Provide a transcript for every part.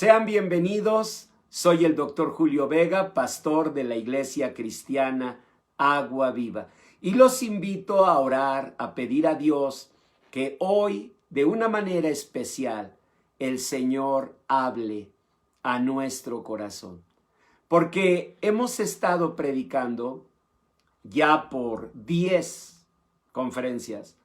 Sean bienvenidos, soy el doctor Julio Vega, pastor de la Iglesia Cristiana Agua Viva. Y los invito a orar, a pedir a Dios que hoy, de una manera especial, el Señor hable a nuestro corazón. Porque hemos estado predicando ya por 10 conferencias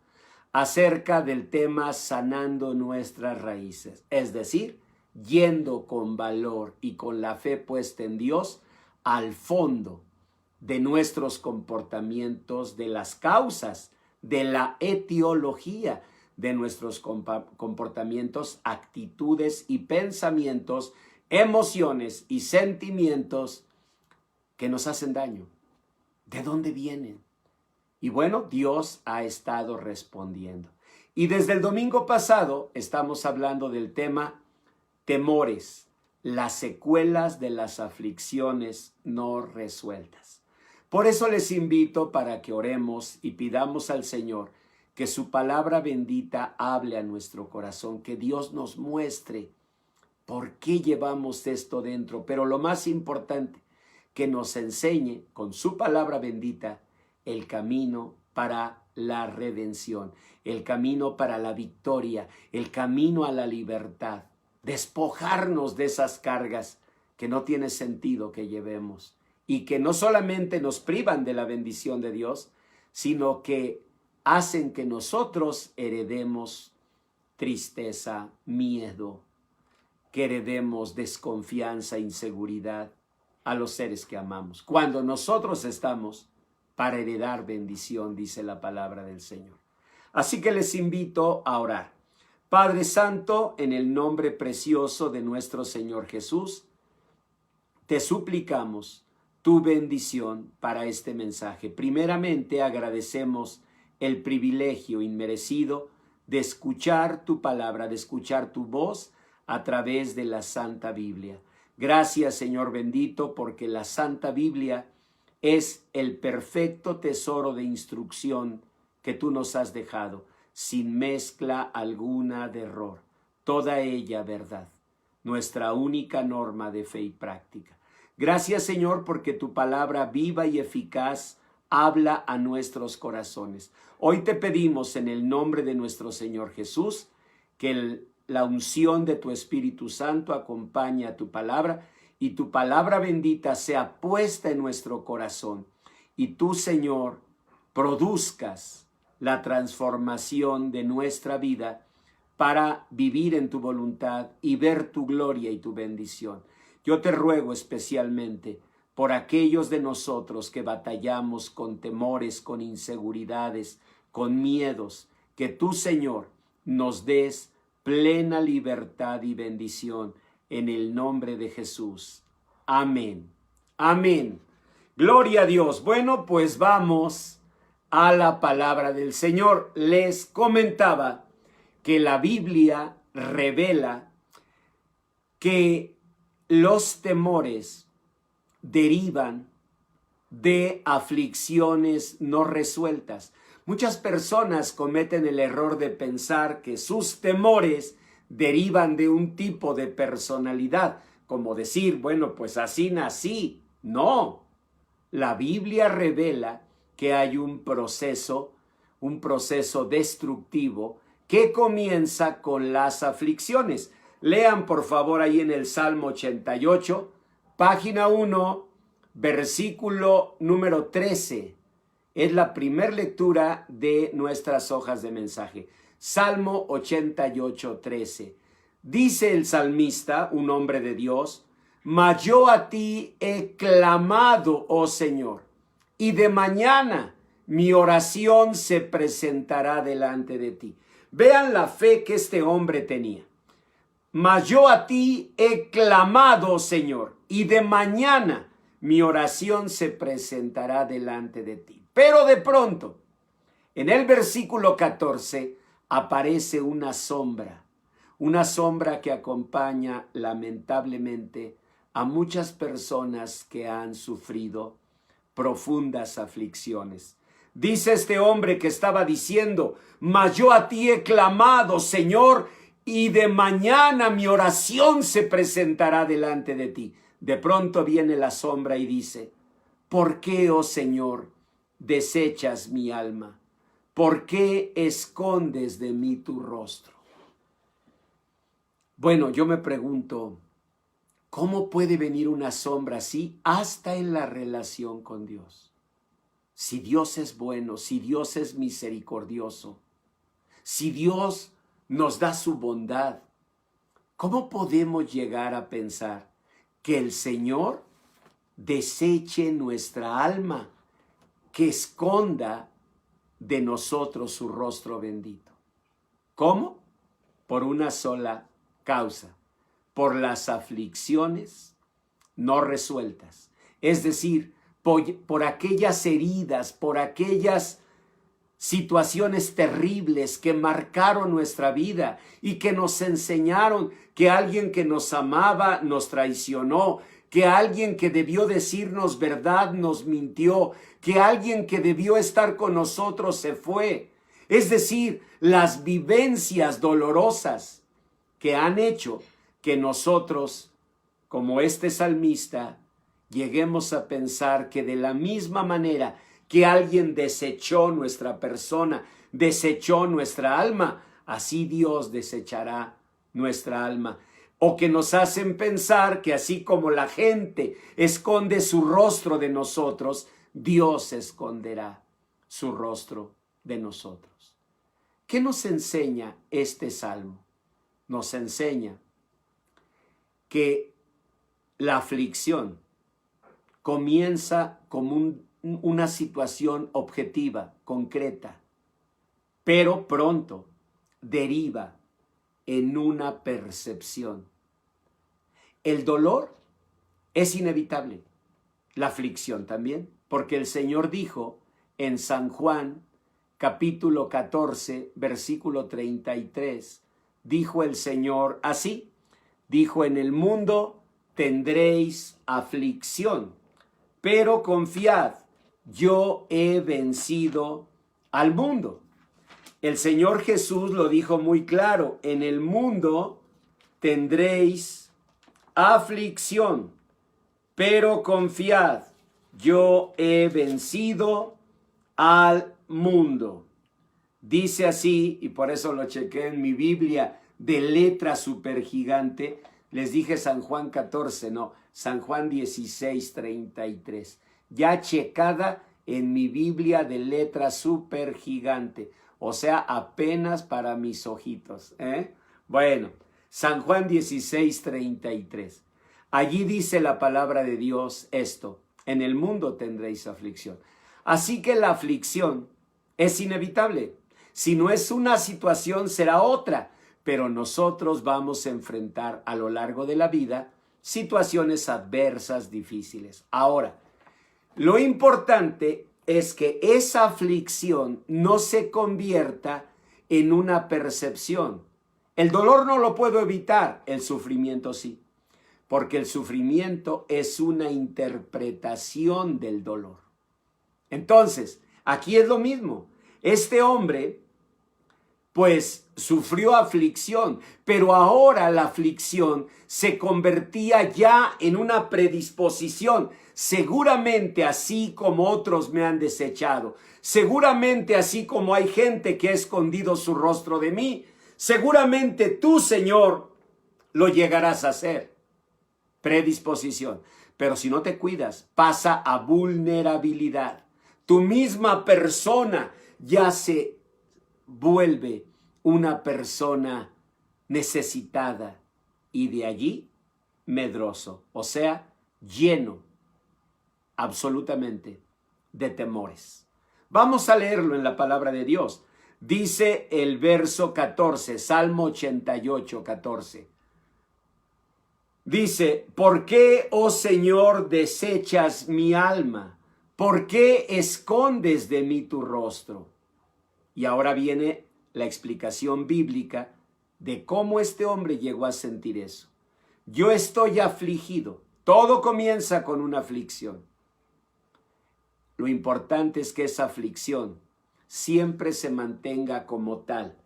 acerca del tema sanando nuestras raíces, es decir, yendo con valor y con la fe puesta en Dios al fondo de nuestros comportamientos, de las causas, de la etiología de nuestros comportamientos, actitudes y pensamientos, emociones y sentimientos que nos hacen daño. ¿De dónde vienen? Y bueno, Dios ha estado respondiendo. Y desde el domingo pasado estamos hablando del tema temores, las secuelas de las aflicciones no resueltas. Por eso les invito para que oremos y pidamos al Señor que su palabra bendita hable a nuestro corazón, que Dios nos muestre por qué llevamos esto dentro, pero lo más importante, que nos enseñe con su palabra bendita el camino para la redención, el camino para la victoria, el camino a la libertad. Despojarnos de esas cargas que no tiene sentido que llevemos y que no solamente nos privan de la bendición de Dios, sino que hacen que nosotros heredemos tristeza, miedo, que heredemos desconfianza, inseguridad a los seres que amamos. Cuando nosotros estamos para heredar bendición, dice la palabra del Señor. Así que les invito a orar. Padre Santo, en el nombre precioso de nuestro Señor Jesús, te suplicamos tu bendición para este mensaje. Primeramente agradecemos el privilegio inmerecido de escuchar tu palabra, de escuchar tu voz a través de la Santa Biblia. Gracias, Señor bendito, porque la Santa Biblia es el perfecto tesoro de instrucción que tú nos has dejado, sin mezcla alguna de error, toda ella verdad, nuestra única norma de fe y práctica. Gracias, Señor, porque tu palabra viva y eficaz habla a nuestros corazones. Hoy te pedimos en el nombre de nuestro Señor Jesús que la unción de tu Espíritu Santo acompañe a tu palabra y tu palabra bendita sea puesta en nuestro corazón y tú, Señor, produzcas la transformación de nuestra vida para vivir en tu voluntad y ver tu gloria y tu bendición. Yo te ruego especialmente por aquellos de nosotros que batallamos con temores, con inseguridades, con miedos, que tú, Señor, nos des plena libertad y bendición en el nombre de Jesús. Amén. Amén. Gloria a Dios. Bueno, pues vamos a la palabra del Señor. Les comentaba que la Biblia revela que los temores derivan de aflicciones no resueltas. Muchas personas cometen el error de pensar que sus temores derivan de un tipo de personalidad, como decir, bueno, pues así nací. No, la Biblia revela que hay un proceso destructivo que comienza con las aflicciones. Lean por favor ahí en el Salmo 88, página 1, versículo número 13. Es la primera lectura de nuestras hojas de mensaje. Salmo 88, 13. Dice el salmista, un hombre de Dios, mas yo a ti he clamado, oh Señor, y de mañana mi oración se presentará delante de ti. Vean la fe que este hombre tenía. Mas yo a ti he clamado, Señor, y de mañana mi oración se presentará delante de ti. Pero de pronto, en el versículo 14, aparece una sombra que acompaña lamentablemente a muchas personas que han sufrido profundas aflicciones. Dice este hombre que estaba diciendo, mas yo a ti he clamado, Señor, y de mañana mi oración se presentará delante de ti. De pronto viene la sombra y dice, ¿por qué, oh Señor, desechas mi alma? ¿Por qué escondes de mí tu rostro? Bueno, yo me pregunto, ¿cómo puede venir una sombra así hasta en la relación con Dios? Si Dios es bueno, si Dios es misericordioso, si Dios nos da su bondad, ¿cómo podemos llegar a pensar que el Señor deseche nuestra alma, que esconda de nosotros su rostro bendito? ¿Cómo? Por una sola causa, por las aflicciones no resueltas. Es decir, por aquellas heridas, por aquellas situaciones terribles que marcaron nuestra vida y que nos enseñaron que alguien que nos amaba nos traicionó, que alguien que debió decirnos verdad nos mintió, que alguien que debió estar con nosotros se fue. Es decir, las vivencias dolorosas que han hecho que nosotros, como este salmista, lleguemos a pensar que de la misma manera que alguien desechó nuestra persona, desechó nuestra alma, así Dios desechará nuestra alma. O que nos hacen pensar que así como la gente esconde su rostro de nosotros, Dios esconderá su rostro de nosotros. ¿Qué nos enseña este salmo? Nos enseña que la aflicción comienza como una situación objetiva, concreta, pero pronto deriva en una percepción. El dolor es inevitable, la aflicción también, porque el Señor dijo en San Juan, capítulo 14, versículo 33, dijo el Señor así, dijo, en el mundo tendréis aflicción, pero confiad, yo he vencido al mundo. El Señor Jesús lo dijo muy claro, en el mundo tendréis aflicción, pero confiad, yo he vencido al mundo. Dice así, y por eso lo chequé en mi Biblia de letra súper gigante, les dije San Juan 14, no, San Juan 16, 33. Ya checada en mi Biblia de letra súper gigante, o sea, apenas para mis ojitos. Bueno, San Juan 16, 33. Allí dice la palabra de Dios esto, en el mundo tendréis aflicción. Así que la aflicción es inevitable. Si no es una situación, será otra. Pero nosotros vamos a enfrentar a lo largo de la vida situaciones adversas, difíciles. Ahora, lo importante es que esa aflicción no se convierta en una percepción. El dolor no lo puedo evitar, el sufrimiento sí, porque el sufrimiento es una interpretación del dolor. Entonces, aquí es lo mismo. Este hombre pues sufrió aflicción, pero ahora la aflicción se convertía ya en una predisposición. Seguramente así como otros me han desechado, seguramente así como hay gente que ha escondido su rostro de mí, seguramente tú, Señor, lo llegarás a hacer. Predisposición. Pero si no te cuidas, pasa a vulnerabilidad. Tu misma persona ya se vuelve una persona necesitada y de allí medroso, o sea, lleno absolutamente de temores. Vamos a leerlo en la palabra de Dios. Dice el verso 14, Salmo 88, 14. Dice, ¿por qué, oh Señor, desechas mi alma? ¿Por qué escondes de mí tu rostro? Y ahora viene la explicación bíblica de cómo este hombre llegó a sentir eso. Yo estoy afligido. Todo comienza con una aflicción. Lo importante es que esa aflicción siempre se mantenga como tal,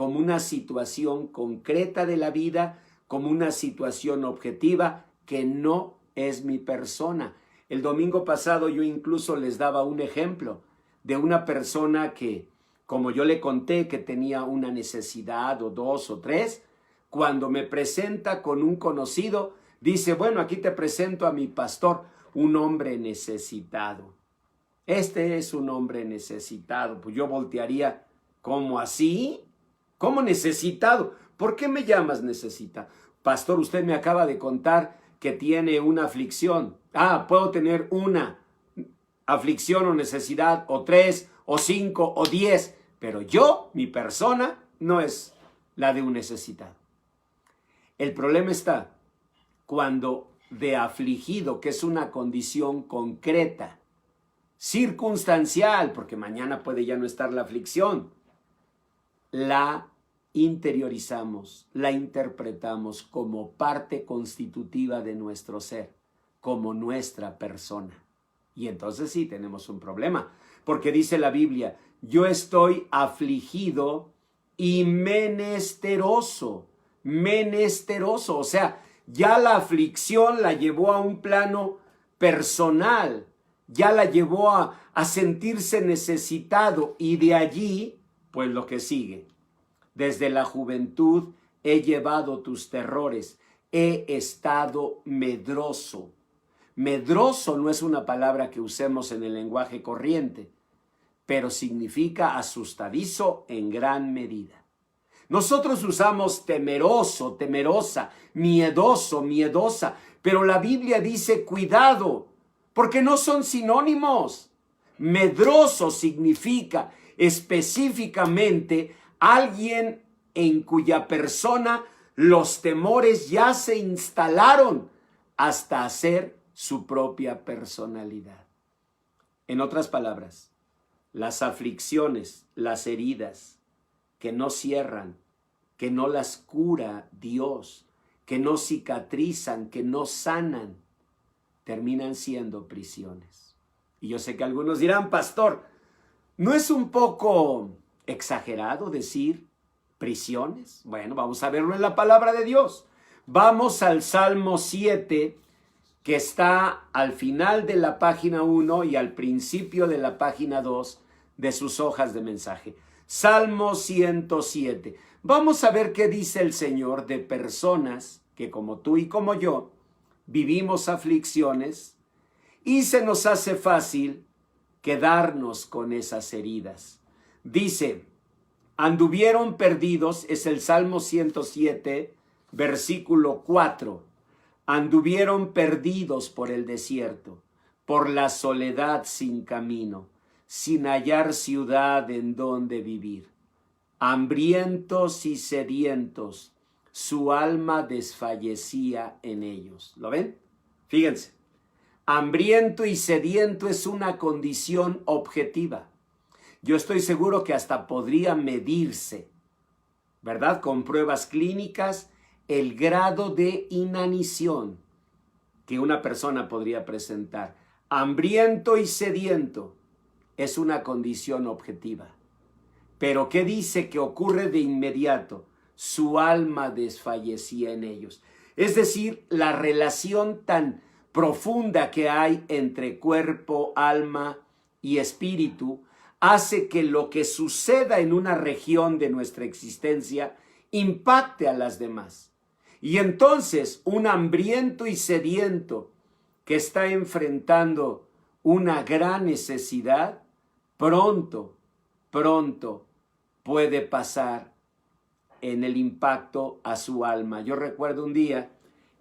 como una situación concreta de la vida, como una situación objetiva que no es mi persona. El domingo pasado yo incluso les daba un ejemplo de una persona que, como yo le conté que tenía una necesidad o dos o tres, cuando me presenta con un conocido, dice, bueno, aquí te presento a mi pastor, un hombre necesitado. Este es un hombre necesitado. Pues yo voltearía, ¿cómo así? ¿Cómo necesitado? ¿Por qué me llamas necesitado? Pastor, usted me acaba de contar que tiene una aflicción. Puedo tener una aflicción o necesidad, o 3, o 5, o 10, pero yo, mi persona, no es la de un necesitado. El problema está cuando de afligido, que es una condición concreta, circunstancial, porque mañana puede ya no estar la aflicción, la interiorizamos, la interpretamos como parte constitutiva de nuestro ser, como nuestra persona. Y entonces sí tenemos un problema, porque dice la Biblia, yo estoy afligido y menesteroso, o sea, ya la aflicción la llevó a un plano personal, ya la llevó a sentirse necesitado, y de allí, pues lo que sigue. Desde la juventud he llevado tus terrores, he estado medroso. Medroso no es una palabra que usemos en el lenguaje corriente, pero significa asustadizo en gran medida. Nosotros usamos temeroso, temerosa, miedoso, miedosa, pero la Biblia dice cuidado, porque no son sinónimos. Medroso significa específicamente alguien en cuya persona los temores ya se instalaron hasta hacer su propia personalidad. En otras palabras, las aflicciones, las heridas que no cierran, que no las cura Dios, que no cicatrizan, que no sanan, terminan siendo prisiones. Y yo sé que algunos dirán, pastor, ¿no es un poco exagerado decir prisiones? Bueno, vamos a verlo en la palabra de Dios. Vamos al Salmo 7, que está al final de la página 1 y al principio de la página 2 de sus hojas de mensaje. Salmo 107. Vamos a ver qué dice el Señor de personas que como tú y como yo vivimos aflicciones y se nos hace fácil quedarnos con esas heridas. Dice, anduvieron perdidos, es el Salmo 107, versículo 4. Anduvieron perdidos por el desierto, por la soledad sin camino, sin hallar ciudad en donde vivir. Hambrientos y sedientos, su alma desfallecía en ellos. ¿Lo ven? Fíjense, hambriento y sediento es una condición objetiva. Yo estoy seguro que hasta podría medirse, ¿verdad? Con pruebas clínicas, el grado de inanición que una persona podría presentar. Hambriento y sediento es una condición objetiva. Pero ¿qué dice que ocurre de inmediato? Su alma desfallecía en ellos. Es decir, la relación tan profunda que hay entre cuerpo, alma y espíritu hace que lo que suceda en una región de nuestra existencia impacte a las demás. Y entonces un hambriento y sediento que está enfrentando una gran necesidad, pronto puede pasar en el impacto a su alma. Yo recuerdo un día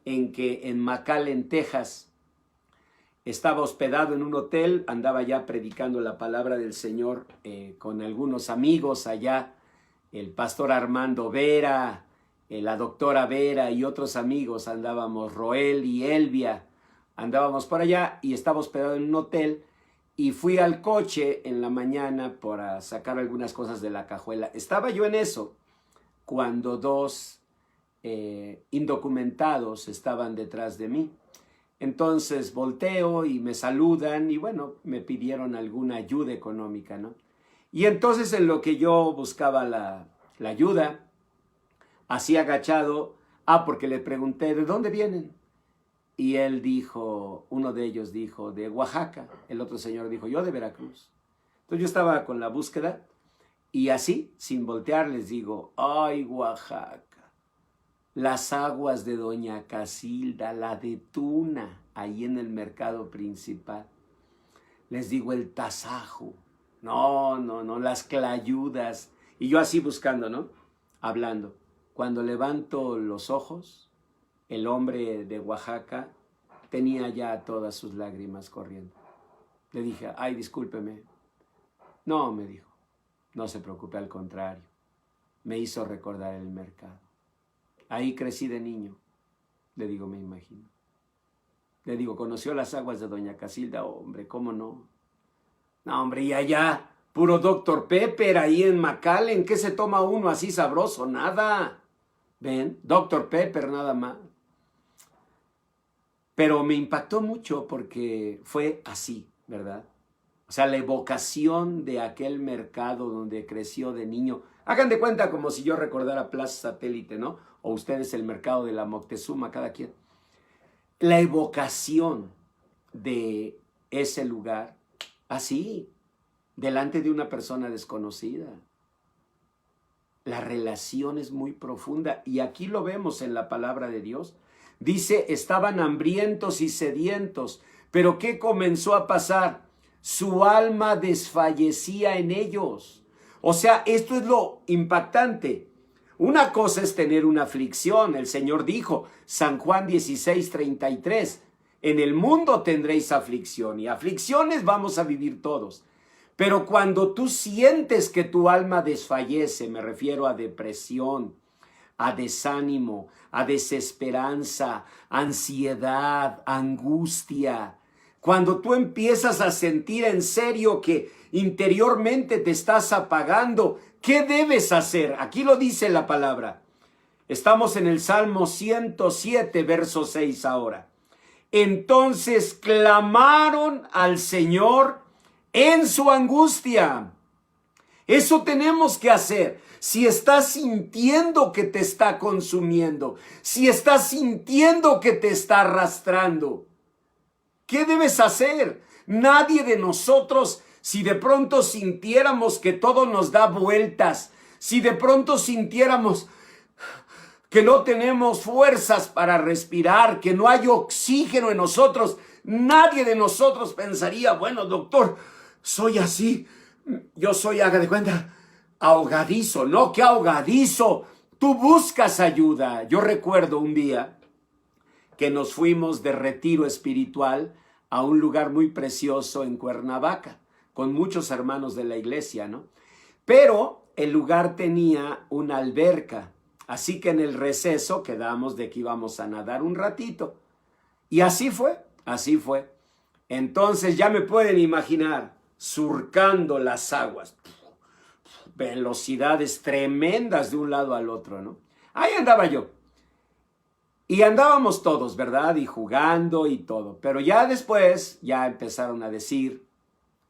en que en McAllen, Texas, estaba hospedado en un hotel, andaba ya predicando la palabra del Señor con algunos amigos allá, el pastor Armando Vera, la doctora Vera y otros amigos, andábamos Roel y Elvia, andábamos por allá y estaba hospedado en un hotel y fui al coche en la mañana para sacar algunas cosas de la cajuela. Estaba yo en eso cuando dos indocumentados estaban detrás de mí. Entonces volteo y me saludan y bueno, me pidieron alguna ayuda económica, ¿no? Y entonces en lo que yo buscaba la ayuda, así agachado. Porque le pregunté, ¿de dónde vienen? Y él dijo, uno de ellos dijo, de Oaxaca. El otro señor dijo, yo de Veracruz. Entonces yo estaba con la búsqueda y así, sin voltear, les digo, ay, Oaxaca, las aguas de Doña Casilda, la de Tuna, ahí en el mercado principal. Les digo, el tasajo, no, las clayudas. Y yo así buscando, ¿no? Hablando. Cuando levanto los ojos, el hombre de Oaxaca tenía ya todas sus lágrimas corriendo. Le dije, ay, discúlpeme. No, me dijo, no se preocupe, al contrario. Me hizo recordar el mercado. Ahí crecí de niño. Le digo, me imagino. Le digo, ¿conoció las aguas de Doña Casilda? Hombre, ¿cómo no? No, hombre, y allá, puro Dr. Pepper ahí en McAllen. ¿Qué se toma uno así sabroso? Nada. ¿Ven? Dr. Pepper nada más. Pero me impactó mucho porque fue así, ¿verdad? O sea, la evocación de aquel mercado donde creció de niño. Hagan de cuenta como si yo recordara Plaza Satélite, ¿no? O ustedes el mercado de la Moctezuma, cada quien. La evocación de ese lugar, así, delante de una persona desconocida. La relación es muy profunda y aquí lo vemos en la palabra de Dios. Dice, estaban hambrientos y sedientos, pero ¿qué comenzó a pasar? Su alma desfallecía en ellos. O sea, esto es lo impactante. Una cosa es tener una aflicción. El Señor dijo, San Juan 16:33, en el mundo tendréis aflicción y aflicciones vamos a vivir todos. Pero cuando tú sientes que tu alma desfallece, me refiero a depresión, a desánimo, a desesperanza, ansiedad, angustia. Cuando tú empiezas a sentir en serio que interiormente te estás apagando, ¿qué debes hacer? Aquí lo dice la palabra. Estamos en el Salmo 107, verso 6 ahora. Entonces clamaron al Señor en su angustia. Eso tenemos que hacer. Si estás sintiendo que te está consumiendo, si estás sintiendo que te está arrastrando, ¿qué debes hacer? Nadie de nosotros, si de pronto sintiéramos que todo nos da vueltas, si de pronto sintiéramos que no tenemos fuerzas para respirar, que no hay oxígeno en nosotros, nadie de nosotros pensaría, bueno, doctor, soy así, yo soy, haga de cuenta, ahogadizo. No, que ahogadizo, tú buscas ayuda. Yo recuerdo un día que nos fuimos de retiro espiritual a un lugar muy precioso en Cuernavaca, con muchos hermanos de la iglesia, ¿no? Pero el lugar tenía una alberca, así que en el receso quedamos de que íbamos a nadar un ratito. Y así fue, así fue. Entonces ya me pueden imaginar, surcando las aguas, velocidades tremendas de un lado al otro, ¿no? Ahí andaba yo. Y andábamos todos, ¿verdad? Y jugando y todo. Pero ya después, ya empezaron a decir,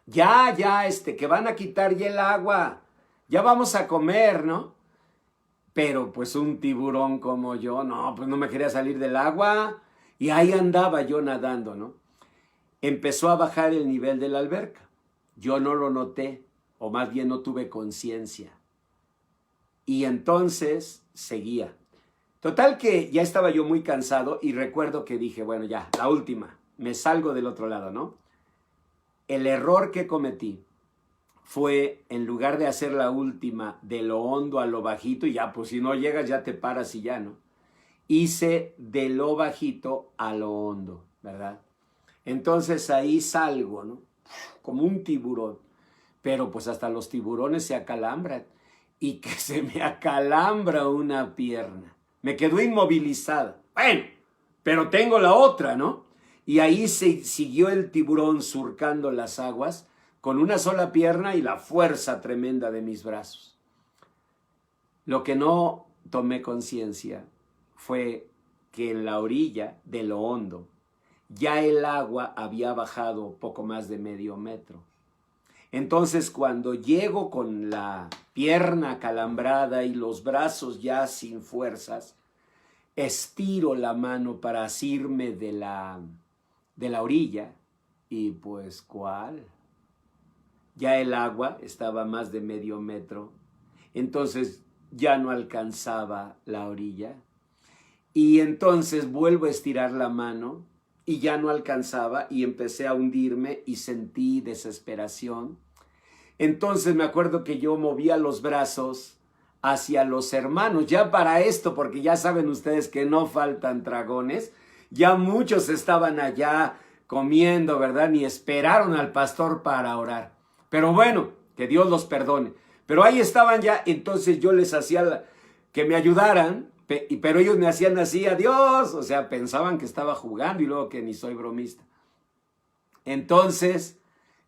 ya, que van a quitar ya el agua, ya vamos a comer, ¿no? Pero pues un tiburón como yo, no, pues no me quería salir del agua. Y ahí andaba yo nadando, ¿no? Empezó a bajar el nivel de la alberca. Yo no lo noté, o más bien no tuve conciencia. Y entonces seguía. Total que ya estaba yo muy cansado y recuerdo que dije, bueno, ya, la última, me salgo del otro lado, ¿no? El error que cometí fue, en lugar de hacer la última de lo hondo a lo bajito, y ya, pues si no llegas ya te paras y ya, ¿no? Hice de lo bajito a lo hondo, ¿verdad? Entonces ahí salgo, ¿no? Como un tiburón. Pero pues hasta los tiburones se acalambran. Y que se me acalambra una pierna. Me quedó inmovilizada. Bueno, pero tengo la otra, ¿no? Y ahí se siguió el tiburón surcando las aguas con una sola pierna y la fuerza tremenda de mis brazos. Lo que no tomé conciencia fue que en la orilla de lo hondo ya el agua había bajado poco más de medio metro. Entonces, cuando llego con la pierna calambrada y los brazos ya sin fuerzas, estiro la mano para asirme de la orilla y pues, ¿cuál? Ya el agua estaba a más de medio metro, entonces ya no alcanzaba la orilla. Y entonces vuelvo a estirar la mano y ya no alcanzaba y empecé a hundirme y sentí desesperación. Entonces me acuerdo que yo movía los brazos hacia los hermanos, ya para esto, porque ya saben ustedes que no faltan dragones, ya muchos estaban allá comiendo, ¿verdad? Ni esperaron al pastor para orar. Pero bueno, que Dios los perdone. Pero ahí estaban ya, entonces yo les hacía que me ayudaran, pero ellos me hacían así, adiós, o sea, pensaban que estaba jugando y luego que ni soy bromista. Entonces,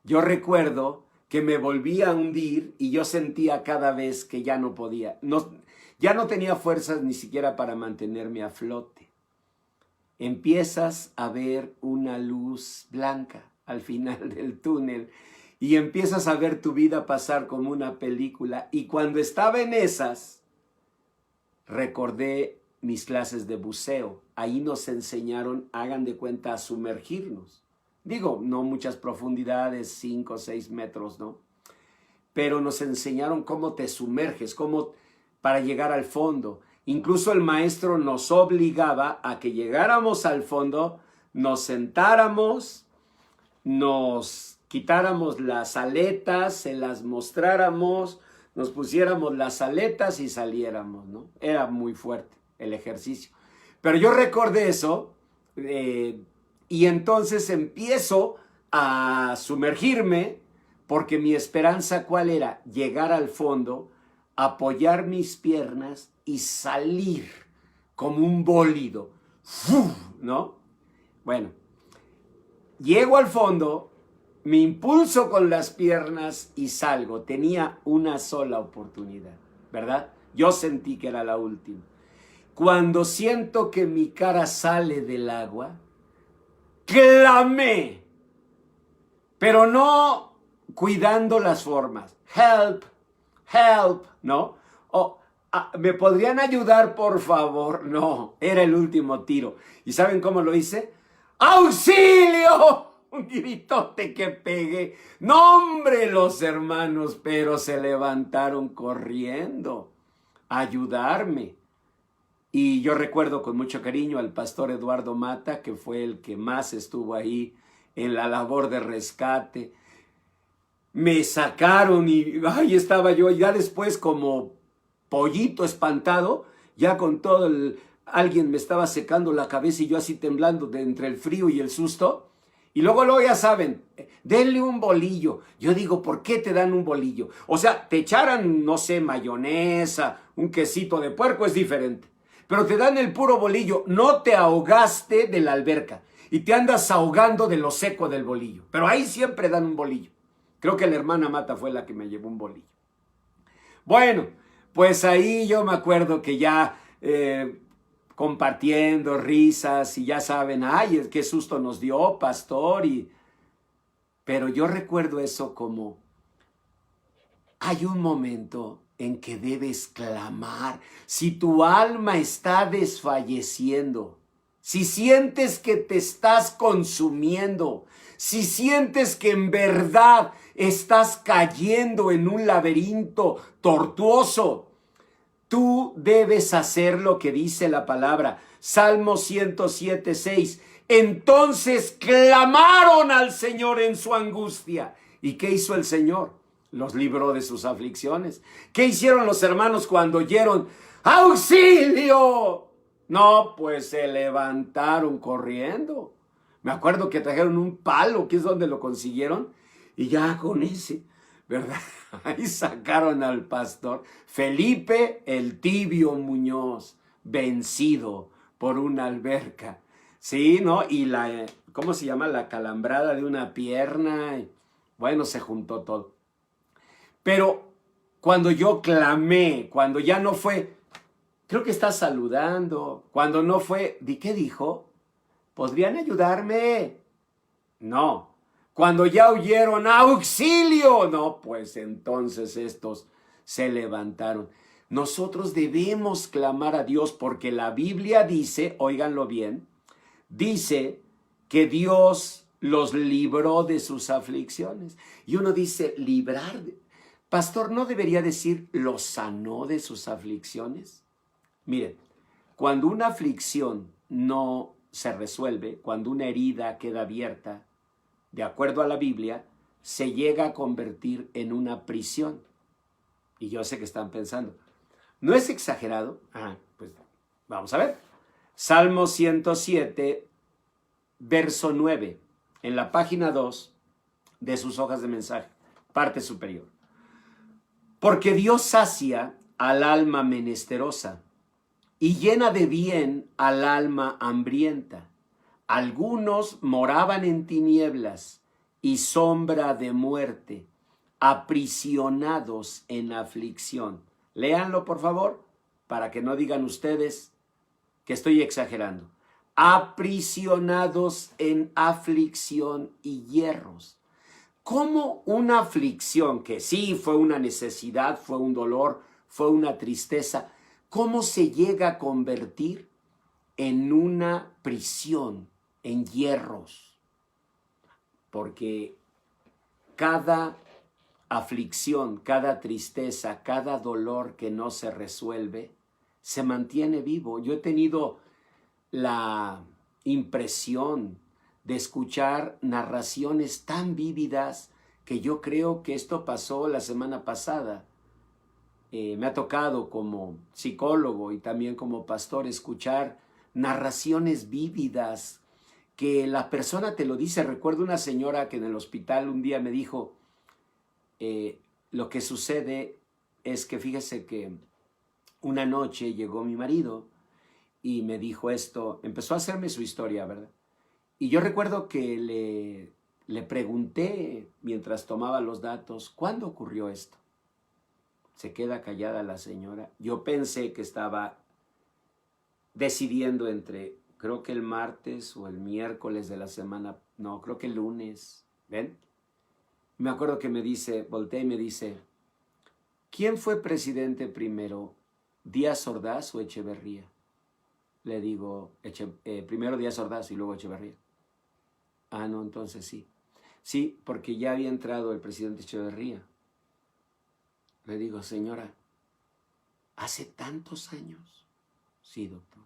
yo recuerdo que me volvía a hundir y yo sentía cada vez que ya no podía, ya no tenía fuerzas ni siquiera para mantenerme a flote. Empiezas a ver una luz blanca al final del túnel y empiezas a ver tu vida pasar como una película. Y cuando estaba en esas, recordé mis clases de buceo. Ahí nos enseñaron, hagan de cuenta, a sumergirnos. Digo, no muchas profundidades, 5 o 6 metros, ¿no? Pero nos enseñaron cómo te sumerges, cómo para llegar al fondo. Incluso el maestro nos obligaba a que llegáramos al fondo, nos sentáramos, nos quitáramos las aletas, se las mostráramos, nos pusiéramos las aletas y saliéramos, ¿no? Era muy fuerte el ejercicio. Pero yo recordé eso y entonces empiezo a sumergirme porque mi esperanza, ¿cuál era? Llegar al fondo, apoyar mis piernas y salir como un bólido, ¿no? Bueno, llego al fondo, me impulso con las piernas y salgo. Tenía una sola oportunidad, ¿verdad? Yo sentí que era la última. Cuando siento que mi cara sale del agua, clamé, pero no cuidando las formas. Help, help, ¿no? ¿Me podrían ayudar, por favor? No, era el último tiro. ¿Y saben cómo lo hice? ¡Auxilio! Un gritote que pegué. No, hombre, los hermanos, pero se levantaron corriendo a ayudarme. Y yo recuerdo con mucho cariño al pastor Eduardo Mata, que fue el que más estuvo ahí en la labor de rescate. Me sacaron y ahí estaba yo, ya después como pollito espantado, ya con todo alguien me estaba secando la cabeza y yo así temblando de entre el frío y el susto. Y luego ya saben, denle un bolillo. Yo digo, ¿por qué te dan un bolillo? O sea, te echaran, no sé, mayonesa, un quesito de puerco, es diferente. Pero te dan el puro bolillo. No te ahogaste de la alberca y te andas ahogando de lo seco del bolillo. Pero ahí siempre dan un bolillo. Creo que la hermana Mata fue la que me llevó un bolillo. Bueno, pues ahí yo me acuerdo que ya compartiendo risas y ya saben, ay, qué susto nos dio, pastor. Pero yo recuerdo eso como, hay un momento en que debes clamar. Si tu alma está desfalleciendo, si sientes que te estás consumiendo, si sientes que en verdad estás cayendo en un laberinto tortuoso, tú debes hacer lo que dice la palabra. Salmo 107:6. Entonces clamaron al Señor en su angustia. ¿Y qué hizo el Señor? Los libró de sus aflicciones. ¿Qué hicieron los hermanos cuando oyeron ¡auxilio! No, pues se levantaron corriendo. Me acuerdo que trajeron un palo, que es donde lo consiguieron, y ya con ese, ¿verdad? Ahí sacaron al pastor Felipe el Tibio Muñoz, vencido por una alberca. Sí, ¿no? Y ¿cómo se llama? La calambrada de una pierna. Bueno, se juntó todo. Pero cuando yo clamé, cuando ya no fue, creo que está saludando, cuando no fue, ¿qué dijo? ¿Podrían ayudarme? No, Cuando ya oyeron auxilio, no, pues entonces estos se levantaron. Nosotros debemos clamar a Dios porque la Biblia dice, óiganlo bien, dice que Dios los libró de sus aflicciones. Y uno dice, librar. Pastor, ¿no debería decir los sanó de sus aflicciones? Miren, cuando una aflicción no se resuelve, cuando una herida queda abierta, de acuerdo a la Biblia, se llega a convertir en una prisión. Y yo sé que están pensando, ¿no es exagerado? Pues vamos a ver. Salmo 107, verso 9, en la página 2 de sus hojas de mensaje, parte superior. Porque Dios sacia al alma menesterosa y llena de bien al alma hambrienta. Algunos moraban en tinieblas y sombra de muerte, aprisionados en aflicción. Léanlo, por favor, para que no digan ustedes que estoy exagerando. Aprisionados en aflicción y hierros. ¿Cómo una aflicción, que sí fue una necesidad, fue un dolor, fue una tristeza, cómo se llega a convertir en una prisión, en hierros? Porque cada aflicción, cada tristeza, cada dolor que no se resuelve, se mantiene vivo. Yo he tenido la impresión de escuchar narraciones tan vívidas que yo creo que esto pasó la semana pasada. Me ha tocado como psicólogo y también como pastor escuchar narraciones vívidas que la persona te lo dice. Recuerdo una señora que en el hospital un día me dijo, lo que sucede es que fíjese que una noche llegó mi marido y me dijo esto, empezó a hacerme su historia, ¿verdad? Y yo recuerdo que le pregunté mientras tomaba los datos, ¿cuándo ocurrió esto? Se queda callada la señora. Yo pensé que estaba decidiendo entre, creo que el martes o el miércoles de la semana, no, creo que el lunes, ¿ven? Me acuerdo que me dice, voltea y me dice, ¿quién fue presidente primero, Díaz Ordaz o Echeverría? Le digo, primero Díaz Ordaz y luego Echeverría. Ah, no, entonces sí. Sí, porque ya había entrado el presidente Echeverría. Le digo, señora, ¿hace tantos años? Sí, doctor.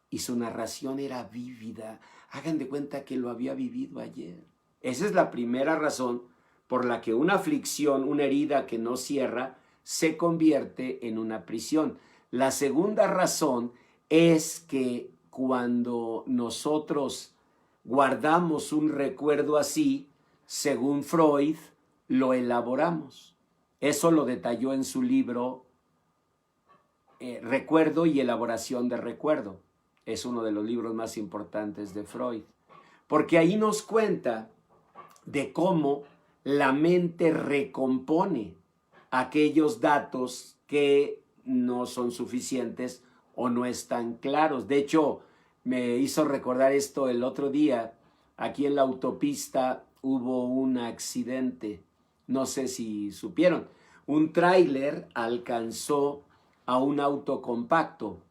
Y su narración era vívida. Hagan de cuenta que lo había vivido ayer. Esa es la primera razón por la que una aflicción, una herida que no cierra, se convierte en una prisión. La segunda razón es que cuando nosotros guardamos un recuerdo así, según Freud, lo elaboramos. Eso lo detalló en su libro Recuerdo y elaboración de recuerdo. Es uno de los libros más importantes de Freud, porque ahí nos cuenta de cómo la mente recompone aquellos datos que no son suficientes o no están claros. De hecho, me hizo recordar esto el otro día. Aquí en la autopista hubo un accidente. No sé si supieron. Un tráiler alcanzó a un auto compacto.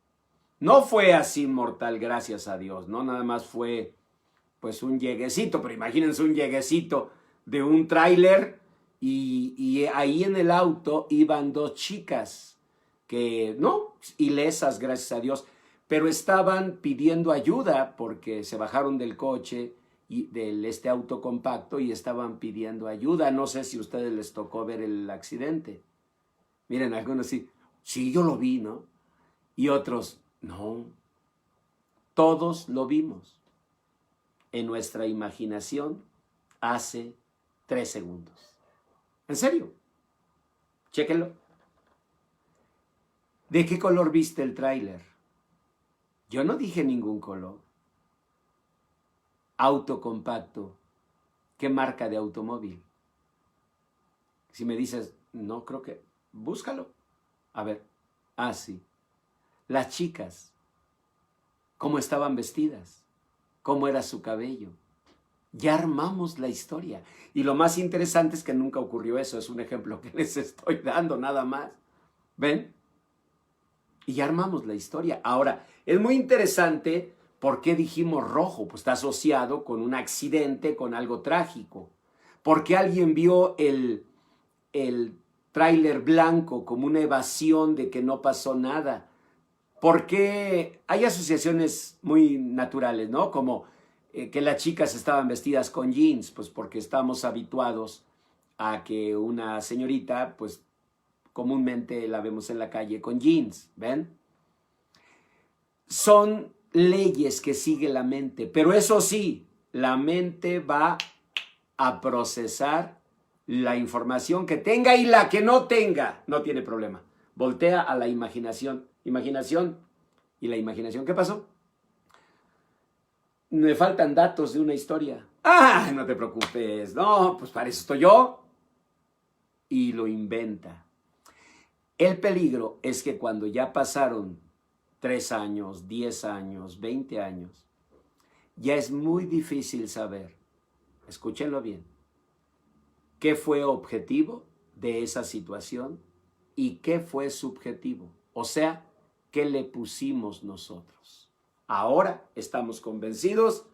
No fue así mortal, gracias a Dios, ¿no? Nada más fue pues un lleguecito, pero imagínense un lleguecito de un tráiler y ahí en el auto iban dos chicas que, no, ilesas, gracias a Dios, pero estaban pidiendo ayuda porque se bajaron del coche y este auto compacto y estaban pidiendo ayuda. No sé si a ustedes les tocó ver el accidente. Miren, algunos sí, yo lo vi, ¿no? Y otros, no, todos lo vimos en nuestra imaginación hace 3 segundos. ¿En serio? Chéquenlo. ¿De qué color viste el tráiler? Yo no dije ningún color. Auto compacto. ¿Qué marca de automóvil? Si me dices, no creo que... Búscalo. A ver. Ah, sí. Las chicas. ¿Cómo estaban vestidas? ¿Cómo era su cabello? Ya armamos la historia. Y lo más interesante es que nunca ocurrió eso. Es un ejemplo que les estoy dando nada más. ¿Ven? Y ya armamos la historia. Ahora, es muy interesante por qué dijimos rojo. Pues está asociado con un accidente, con algo trágico. Porque alguien vio el tráiler blanco como una evasión de que no pasó nada. Porque hay asociaciones muy naturales, ¿no? Como que las chicas estaban vestidas con jeans, pues porque estamos habituados a que una señorita, pues comúnmente la vemos en la calle con jeans, ¿ven? Son leyes que sigue la mente, pero eso sí, la mente va a procesar la información que tenga y la que no tenga, no tiene problema. Voltea a la imaginación. Imaginación. ¿Y la imaginación qué pasó? Me faltan datos de una historia. Ah, no te preocupes. No, pues para eso estoy yo. Y lo inventa. El peligro es que cuando ya pasaron 3 años, 10 años, 20 años, ya es muy difícil saber, escúchenlo bien, qué fue objetivo de esa situación y qué fue subjetivo. O sea, qué le pusimos nosotros. Ahora estamos convencidos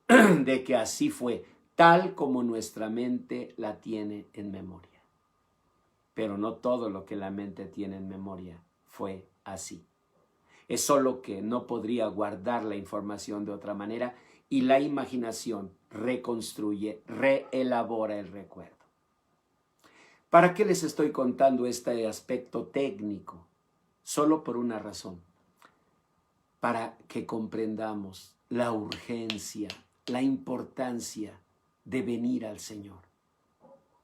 de que así fue, tal como nuestra mente la tiene en memoria. Pero no todo lo que la mente tiene en memoria fue así. Es solo que no podría guardar la información de otra manera y la imaginación reconstruye, reelabora el recuerdo. ¿Para qué les estoy contando este aspecto técnico? Solo por una razón. Para que comprendamos la urgencia, la importancia de venir al Señor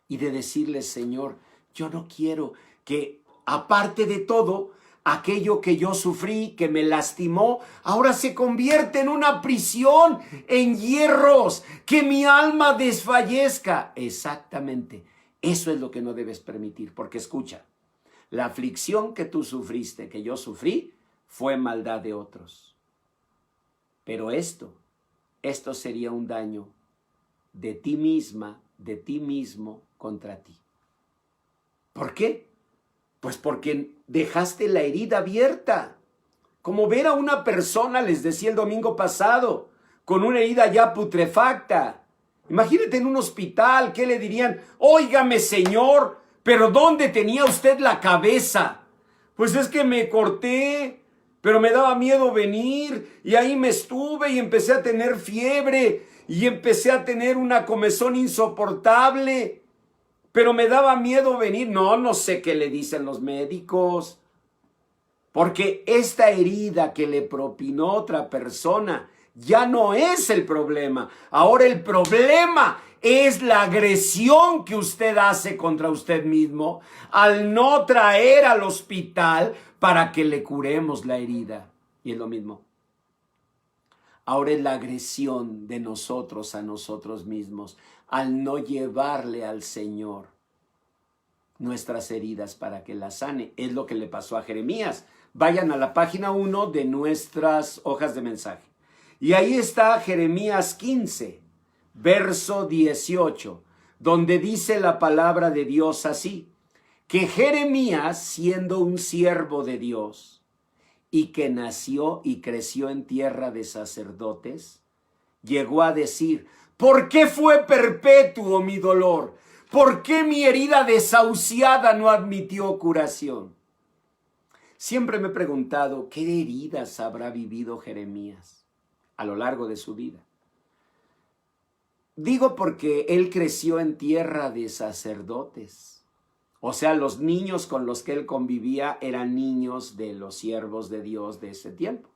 y de decirle, Señor, yo no quiero que, aparte de todo, aquello que yo sufrí, que me lastimó, ahora se convierte en una prisión, en hierros, que mi alma desfallezca. Exactamente, eso es lo que no debes permitir, porque escucha, la aflicción que tú sufriste, que yo sufrí, fue maldad de otros. Pero esto sería un daño de ti misma, de ti mismo contra ti. ¿Por qué? Pues porque dejaste la herida abierta. Como ver a una persona, les decía el domingo pasado, con una herida ya putrefacta. Imagínate en un hospital, ¿qué le dirían? Óigame, señor, ¿pero dónde tenía usted la cabeza? Pues es que me corté, pero me daba miedo venir y ahí me estuve y empecé a tener fiebre y empecé a tener una comezón insoportable. Pero me daba miedo venir. No sé qué le dicen los médicos. Porque esta herida que le propinó otra persona ya no es el problema. Ahora el problema es la agresión que usted hace contra usted mismo al no traer al hospital para que le curemos la herida. Y es lo mismo. Ahora es la agresión de nosotros a nosotros mismos al no llevarle al Señor nuestras heridas para que las sane. Es lo que le pasó a Jeremías. Vayan a la página 1 de nuestras hojas de mensaje. Y ahí está Jeremías 15, verso 18, donde dice la palabra de Dios así, que Jeremías, siendo un siervo de Dios y que nació y creció en tierra de sacerdotes, llegó a decir, ¿por qué fue perpetuo mi dolor? ¿Por qué mi herida desahuciada no admitió curación? Siempre me he preguntado, ¿qué heridas habrá vivido Jeremías a lo largo de su vida? Digo porque él creció en tierra de sacerdotes. O sea, los niños con los que él convivía eran niños de los siervos de Dios de ese tiempo.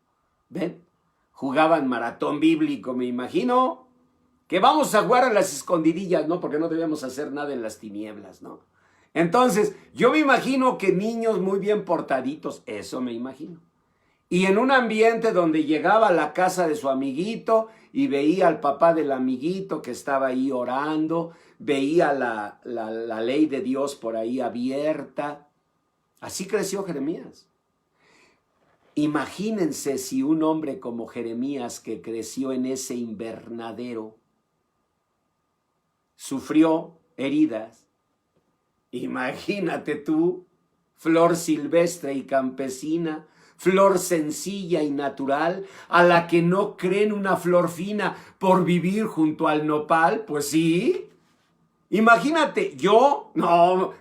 ¿Ven? Jugaban maratón bíblico, me imagino. Que vamos a jugar a las escondidillas, ¿no? Porque no debíamos hacer nada en las tinieblas, ¿no? Entonces, yo me imagino que niños muy bien portaditos, eso me imagino. Y en un ambiente donde llegaba a la casa de su amiguito y veía al papá del amiguito que estaba ahí orando, veía la ley de Dios por ahí abierta. Así creció Jeremías. Imagínense si un hombre como Jeremías que creció en ese invernadero sufrió heridas. Imagínate tú, flor silvestre y campesina, flor sencilla y natural, a la que no creen una flor fina por vivir junto al nopal. Pues sí. Imagínate, no,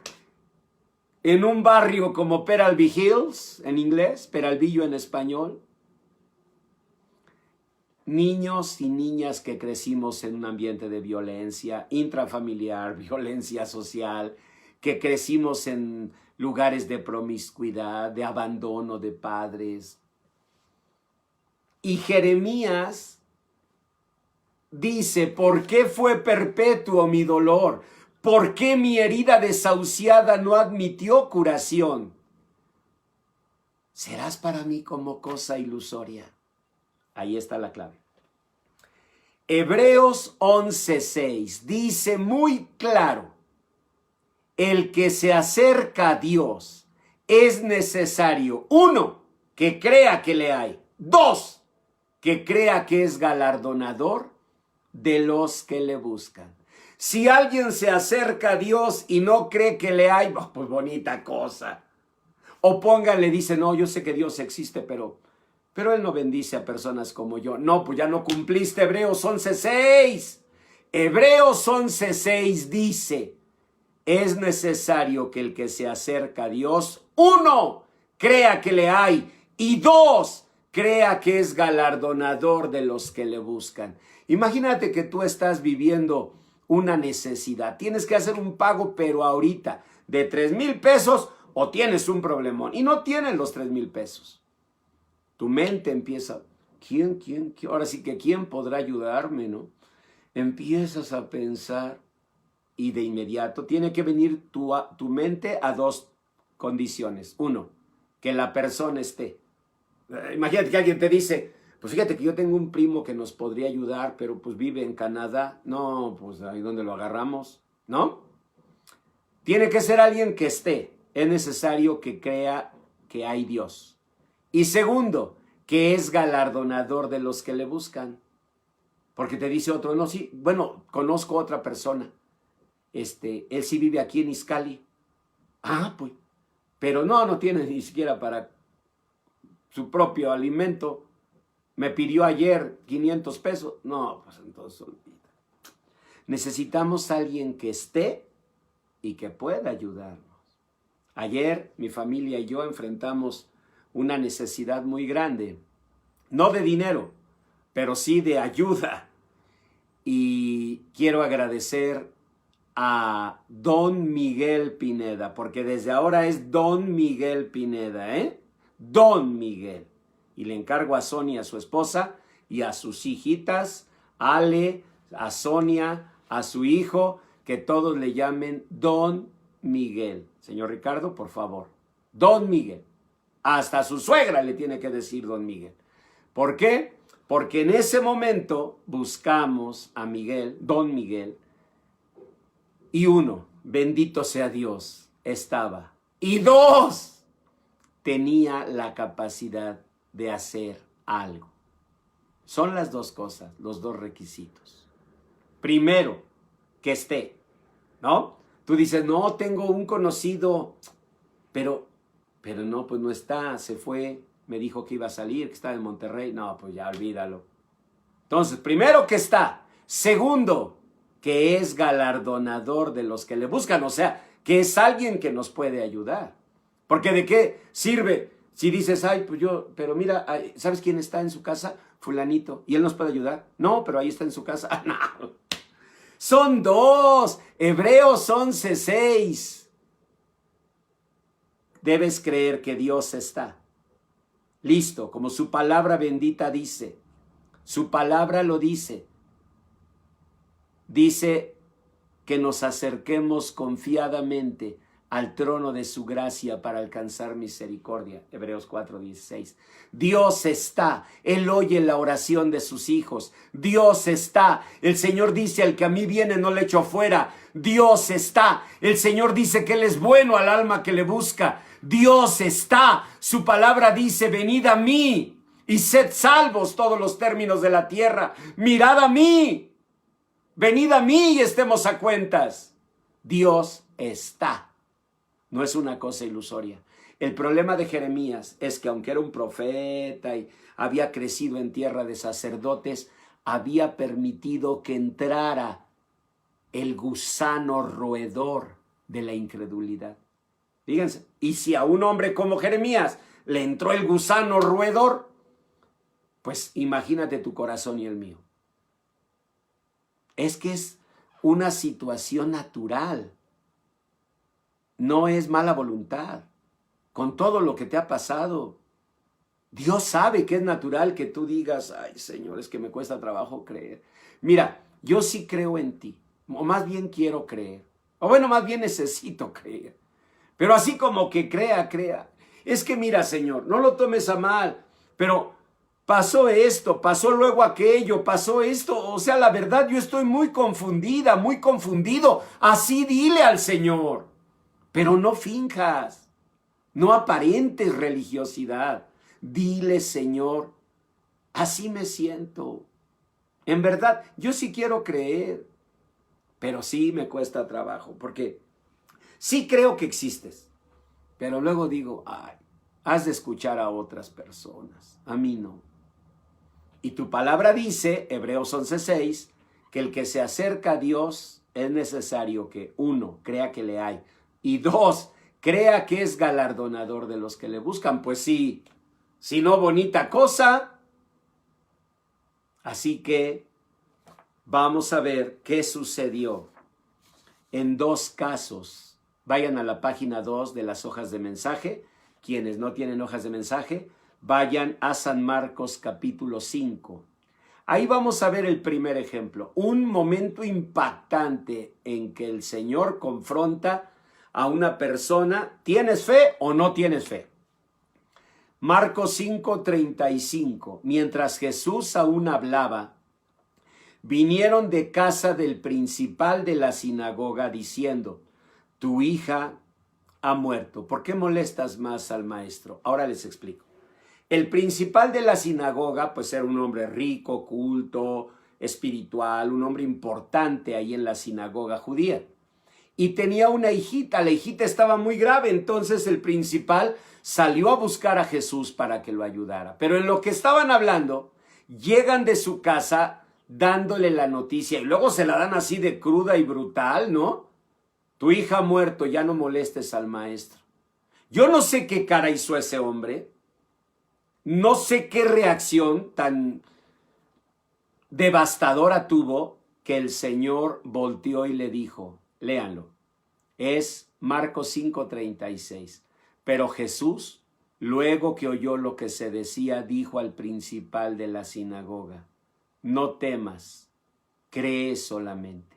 en un barrio como Peralby Hills, en inglés, Peralvillo en español, niños y niñas que crecimos en un ambiente de violencia intrafamiliar, violencia social, que crecimos en lugares de promiscuidad, de abandono de padres. Y Jeremías dice, ¿por qué fue perpetuo mi dolor? ¿Por qué mi herida desahuciada no admitió curación? Serás para mí como cosa ilusoria. Ahí está la clave. Hebreos 11:6 dice muy claro, el que se acerca a Dios es necesario, 1, que crea que le hay, 2, que crea que es galardonador de los que le buscan. Si alguien se acerca a Dios y no cree que le hay, pues bonita cosa. O póngale, dice, no, yo sé que Dios existe, pero Él no bendice a personas como yo. No, pues ya no cumpliste Hebreos 11:6. Hebreos 11:6 dice, es necesario que el que se acerca a Dios, 1, crea que le hay, y 2, crea que es galardonador de los que le buscan. Imagínate que tú estás viviendo una necesidad. Tienes que hacer un pago, pero ahorita, de 3,000 pesos, o tienes un problemón. Y no tienes los 3,000 pesos. Tu mente empieza, ¿quién? Ahora sí que ¿quién podrá ayudarme, no? Empiezas a pensar y de inmediato tiene que venir tu mente a 2 condiciones. 1, que la persona esté. Imagínate que alguien te dice, pues fíjate que yo tengo un primo que nos podría ayudar, pero pues vive en Canadá. No, pues ahí donde lo agarramos, ¿no? Tiene que ser alguien que esté. Es necesario que crea que hay Dios. Y segundo, que es galardonador de los que le buscan. Porque te dice otro, no, sí, bueno, conozco a otra persona. Él sí vive aquí en Izcalli. Ah, pues, pero no tiene ni siquiera para su propio alimento. Me pidió ayer 500 pesos. No, pues entonces olvida. Necesitamos a alguien que esté y que pueda ayudarnos. Ayer mi familia y yo enfrentamos una necesidad muy grande. No de dinero, pero sí de ayuda. Y quiero agradecer a Don Miguel Pineda, porque desde ahora es Don Miguel Pineda, Don Miguel. Y le encargo a Sonia, a su esposa, y a sus hijitas, Ale, a Sonia, a su hijo, que todos le llamen Don Miguel. Señor Ricardo, por favor, Don Miguel. Hasta a su suegra le tiene que decir Don Miguel. ¿Por qué? Porque en ese momento buscamos a Miguel, Don Miguel, y 1, bendito sea Dios, estaba. Y 2, tenía la capacidad de hacer algo. Son las 2 cosas, los 2 requisitos. Primero, que esté, ¿no? Tú dices, no, tengo un conocido, pero no, pues no está, se fue, me dijo que iba a salir, que estaba en Monterrey. No, pues ya olvídalo. Entonces, primero que está. Segundo, que es galardonador de los que le buscan, o sea, que es alguien que nos puede ayudar. Porque ¿de qué sirve si dices, ay, pues pero mira, ¿sabes quién está en su casa? Fulanito, ¿y él nos puede ayudar? No, pero ahí está en su casa. No. Son 2, Hebreos 11:6. Debes creer que Dios está. Listo, como su palabra bendita dice. Su palabra lo dice. Dice que nos acerquemos confiadamente al trono de su gracia para alcanzar misericordia. Hebreos 4:16. Dios está. Él oye la oración de sus hijos. Dios está. El Señor dice, al que a mí viene no le echo fuera. Dios está. El Señor dice que Él es bueno al alma que le busca. Dios está. Su palabra dice, venid a mí y sed salvos todos los términos de la tierra. Mirad a mí. Venid a mí y estemos a cuentas. Dios está. No es una cosa ilusoria. El problema de Jeremías es que aunque era un profeta y había crecido en tierra de sacerdotes, había permitido que entrara el gusano roedor de la incredulidad. Fíjense, y si a un hombre como Jeremías le entró el gusano roedor, pues imagínate tu corazón y el mío. Es que es una situación natural. No es mala voluntad. Con todo lo que te ha pasado, Dios sabe que es natural que tú digas, ay Señor, es que me cuesta trabajo creer. Mira, yo sí creo en ti, o más bien quiero creer, o bueno, más bien necesito creer. Pero así como que crea. Es que mira, Señor, no lo tomes a mal, pero pasó esto, pasó luego aquello, pasó esto. O sea, la verdad, yo estoy muy confundida, muy confundido. Así dile al Señor. Pero no finjas, no aparentes religiosidad. Dile, Señor, así me siento. En verdad, yo sí quiero creer, pero sí me cuesta trabajo, porque sí creo que existes, pero luego digo, ay, has de escuchar a otras personas, a mí no. Y tu palabra dice, Hebreos 11:6, que el que se acerca a Dios es necesario que, uno, crea que le hay, y dos, crea que es galardonador de los que le buscan. Pues sí, si no, bonita cosa. Así que vamos a ver qué sucedió en dos casos. Vayan a la página 2 de las hojas de mensaje. Quienes no tienen hojas de mensaje, vayan a San Marcos capítulo 5. Ahí vamos a ver el primer ejemplo. Un momento impactante en que el Señor confronta a una persona. ¿Tienes fe o no tienes fe? Marcos 5:35. Mientras Jesús aún hablaba, vinieron de casa del principal de la sinagoga diciendo, tu hija ha muerto. ¿Por qué molestas más al maestro? Ahora les explico. El principal de la sinagoga, pues era un hombre rico, culto, espiritual, un hombre importante ahí en la sinagoga judía. Y tenía una hijita, la hijita estaba muy grave, entonces el principal salió a buscar a Jesús para que lo ayudara. Pero en lo que estaban hablando, llegan de su casa dándole la noticia y luego se la dan así de cruda y brutal, ¿no? Tu hija ha muerto, ya no molestes al maestro. Yo no sé qué cara hizo ese hombre, no sé qué reacción tan devastadora tuvo que el Señor volteó y le dijo, léanlo, es Marcos 5:36. Pero Jesús, luego que oyó lo que se decía, dijo al principal de la sinagoga, no temas, cree solamente.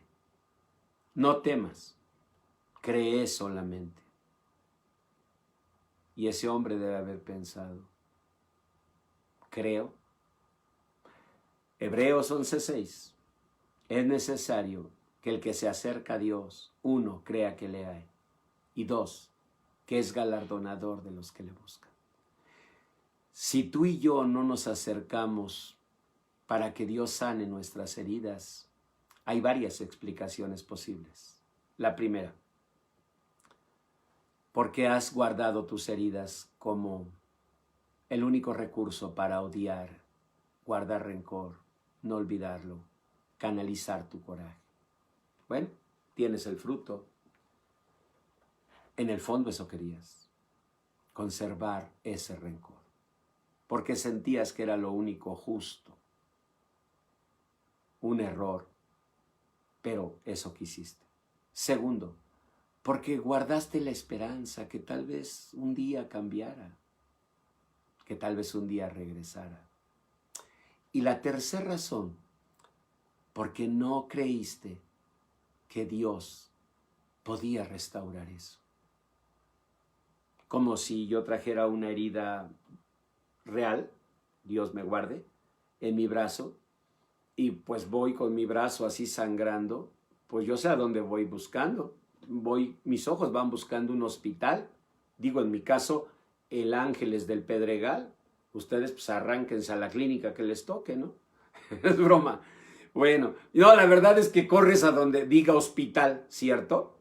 No temas, cree solamente. Y ese hombre debe haber pensado, creo. Hebreos 11:6. Es necesario que el que se acerca a Dios, uno, crea que le hay, y dos, que es galardonador de los que le buscan. Si tú y yo no nos acercamos para que Dios sane nuestras heridas, hay varias explicaciones posibles. La primera, porque has guardado tus heridas como el único recurso para odiar, guardar rencor, no olvidarlo, canalizar tu coraje. Bueno, tienes el fruto. En el fondo eso querías, conservar ese rencor, porque sentías que era lo único justo, un error, pero eso quisiste. Segundo, porque guardaste la esperanza que tal vez un día cambiara, que tal vez un día regresara. Y la tercera razón, porque no creíste que Dios podía restaurar eso. Como si yo trajera una herida real, Dios me guarde, en mi brazo, y pues voy con mi brazo así sangrando, pues yo sé a dónde voy buscando. Mis ojos van buscando un hospital. Digo, en mi caso, el Ángeles del Pedregal. Ustedes pues arránquense a la clínica que les toque, ¿no? Es broma. Bueno, no, la verdad es que corres a donde diga hospital, ¿cierto?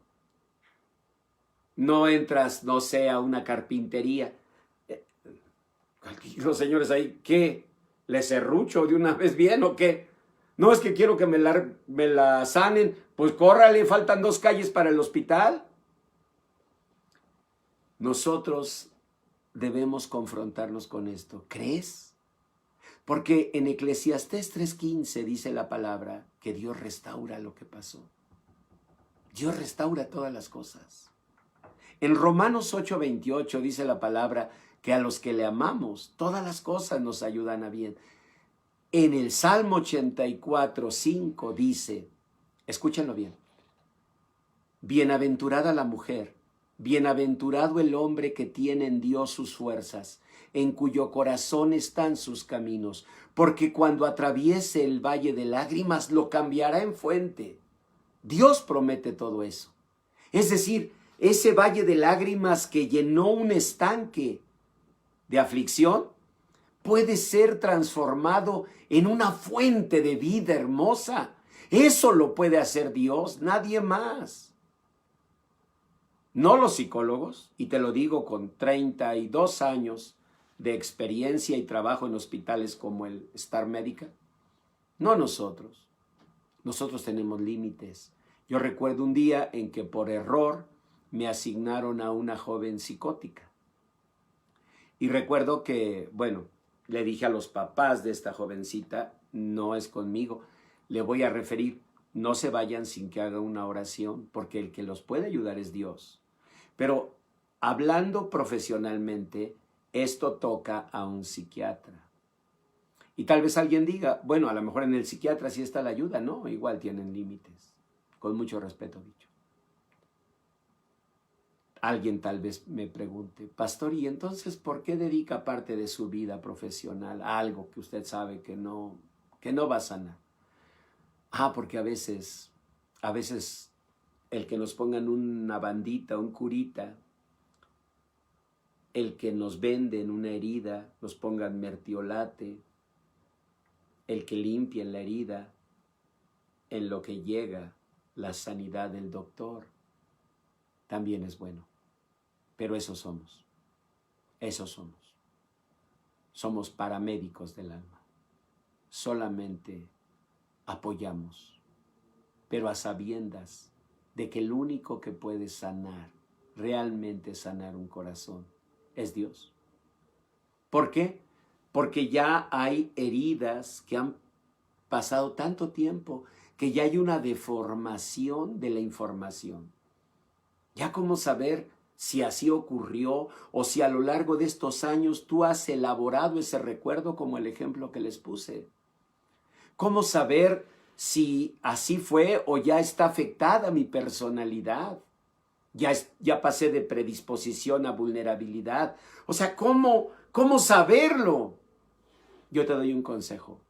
No entras, no sé, a una carpintería. Los señores ahí, ¿qué? ¿Les serrucho de una vez bien o qué? No, es que quiero que me la sanen. Pues córrale, faltan 2 calles para el hospital. Nosotros debemos confrontarnos con esto. ¿Crees? Porque en Eclesiastés 3:15 dice la palabra que Dios restaura lo que pasó. Dios restaura todas las cosas. En Romanos 8:28 dice la palabra que a los que le amamos, todas las cosas nos ayudan a bien. En el Salmo 84:5 dice, escúchenlo bien, bienaventurada la mujer, bienaventurado el hombre que tiene en Dios sus fuerzas, en cuyo corazón están sus caminos, porque cuando atraviese el valle de lágrimas lo cambiará en fuente. Dios promete todo eso. Es decir, ese valle de lágrimas que llenó un estanque de aflicción puede ser transformado en una fuente de vida hermosa. Eso lo puede hacer Dios, nadie más. No los psicólogos, y te lo digo con 32 años de experiencia y trabajo en hospitales como el Star Medical. No nosotros. Nosotros tenemos límites. Yo recuerdo un día en que por error me asignaron a una joven psicótica. Y recuerdo que, bueno, le dije a los papás de esta jovencita, no es conmigo, le voy a referir, no se vayan sin que haga una oración, porque el que los puede ayudar es Dios. Pero hablando profesionalmente, esto toca a un psiquiatra. Y tal vez alguien diga, bueno, a lo mejor en el psiquiatra sí está la ayuda, no, igual tienen límites, con mucho respeto dicho. Alguien tal vez me pregunte, pastor, ¿y entonces por qué dedica parte de su vida profesional a algo que usted sabe que no va a sanar? Porque a veces el que nos pongan una bandita, un curita, el que nos venden una herida, nos pongan mertiolate, el que limpien la herida, en lo que llega la sanidad del doctor, también es bueno. Pero esos somos. Somos paramédicos del alma. Solamente apoyamos, pero a sabiendas de que el único que puede sanar, realmente sanar un corazón, es Dios. ¿Por qué? Porque ya hay heridas que han pasado tanto tiempo que ya hay una deformación de la información. Ya cómo saber si así ocurrió o si a lo largo de estos años tú has elaborado ese recuerdo como el ejemplo que les puse. ¿Cómo saber si así fue o ya está afectada mi personalidad? Ya pasé de predisposición a vulnerabilidad. O sea, ¿cómo saberlo? Yo te doy un consejo.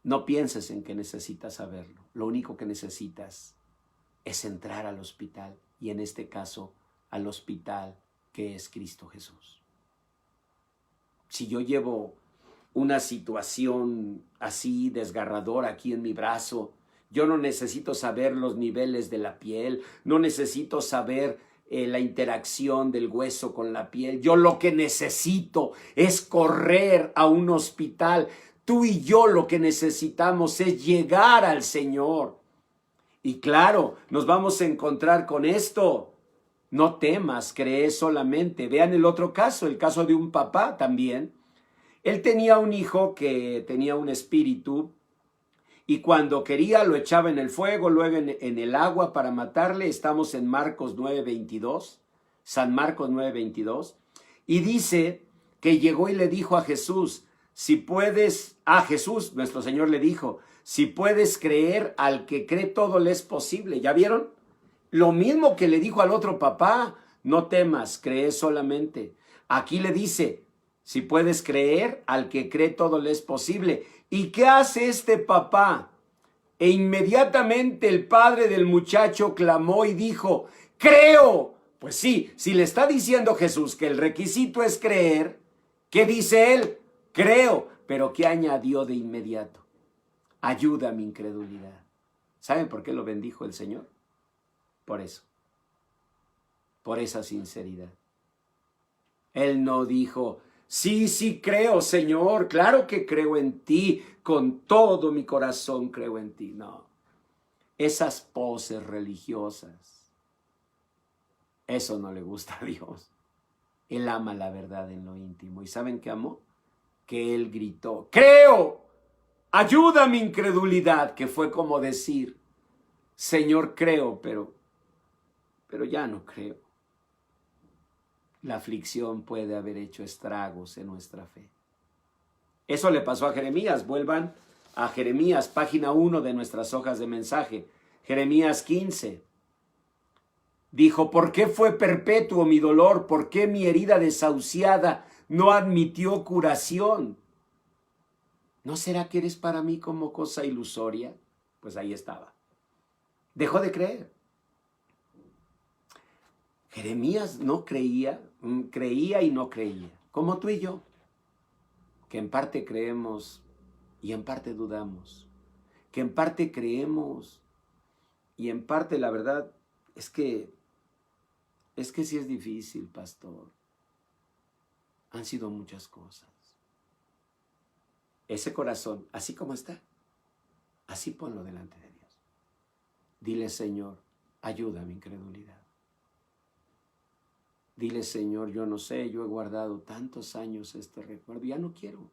No pienses en que necesitas saberlo. Lo único que necesitas es entrar al hospital y en este caso al hospital que es Cristo Jesús. Si yo llevo una situación así desgarradora aquí en mi brazo, yo no necesito saber los niveles de la piel, no necesito saber la interacción del hueso con la piel. Yo lo que necesito es correr a un hospital. Tú y yo lo que necesitamos es llegar al Señor. Y claro, nos vamos a encontrar con esto. No temas, cree solamente. Vean el otro caso, el caso de un papá también. Él tenía un hijo que tenía un espíritu y cuando quería lo echaba en el fuego, luego en el agua para matarle. Estamos en Marcos 9:22, San Marcos 9:22. Y dice que llegó y le dijo a Jesús, si puedes, a Jesús, nuestro Señor le dijo, si puedes creer, al que cree todo le es posible. ¿Ya vieron? Lo mismo que le dijo al otro papá, no temas, cree solamente. Aquí le dice, si puedes creer, al que cree todo le es posible. ¿Y qué hace este papá? E inmediatamente el padre del muchacho clamó y dijo, creo. Pues sí, si le está diciendo Jesús que el requisito es creer, ¿qué dice él? Creo. Pero ¿qué añadió de inmediato? ayuda mi incredulidad. ¿Saben por qué lo bendijo el Señor? Por eso, por esa sinceridad. Él no dijo, sí creo, Señor, claro que creo en ti, con todo mi corazón creo en ti. No, esas poses religiosas, eso no le gusta a Dios. Él ama la verdad en lo íntimo. ¿Y saben qué amó? Que Él gritó, creo, ayuda mi incredulidad, que fue como decir, Señor, creo, pero ya no creo. La aflicción puede haber hecho estragos en nuestra fe. Eso le pasó a Jeremías. Vuelvan a Jeremías, página 1 de nuestras hojas de mensaje. Jeremías 15. Dijo, ¿por qué fue perpetuo mi dolor? ¿Por qué mi herida desahuciada no admitió curación? ¿No será que eres para mí como cosa ilusoria? Pues ahí estaba. Dejó de creer. Jeremías no creía y no creía, como tú y yo, que en parte creemos y en parte dudamos, que en parte creemos y en parte la verdad es que sí es difícil, pastor. Han sido muchas cosas. Ese corazón, así como está, así ponlo delante de Dios. Dile, Señor, ayuda a mi incredulidad. Dile, Señor, yo no sé, yo he guardado tantos años este recuerdo, ya no quiero,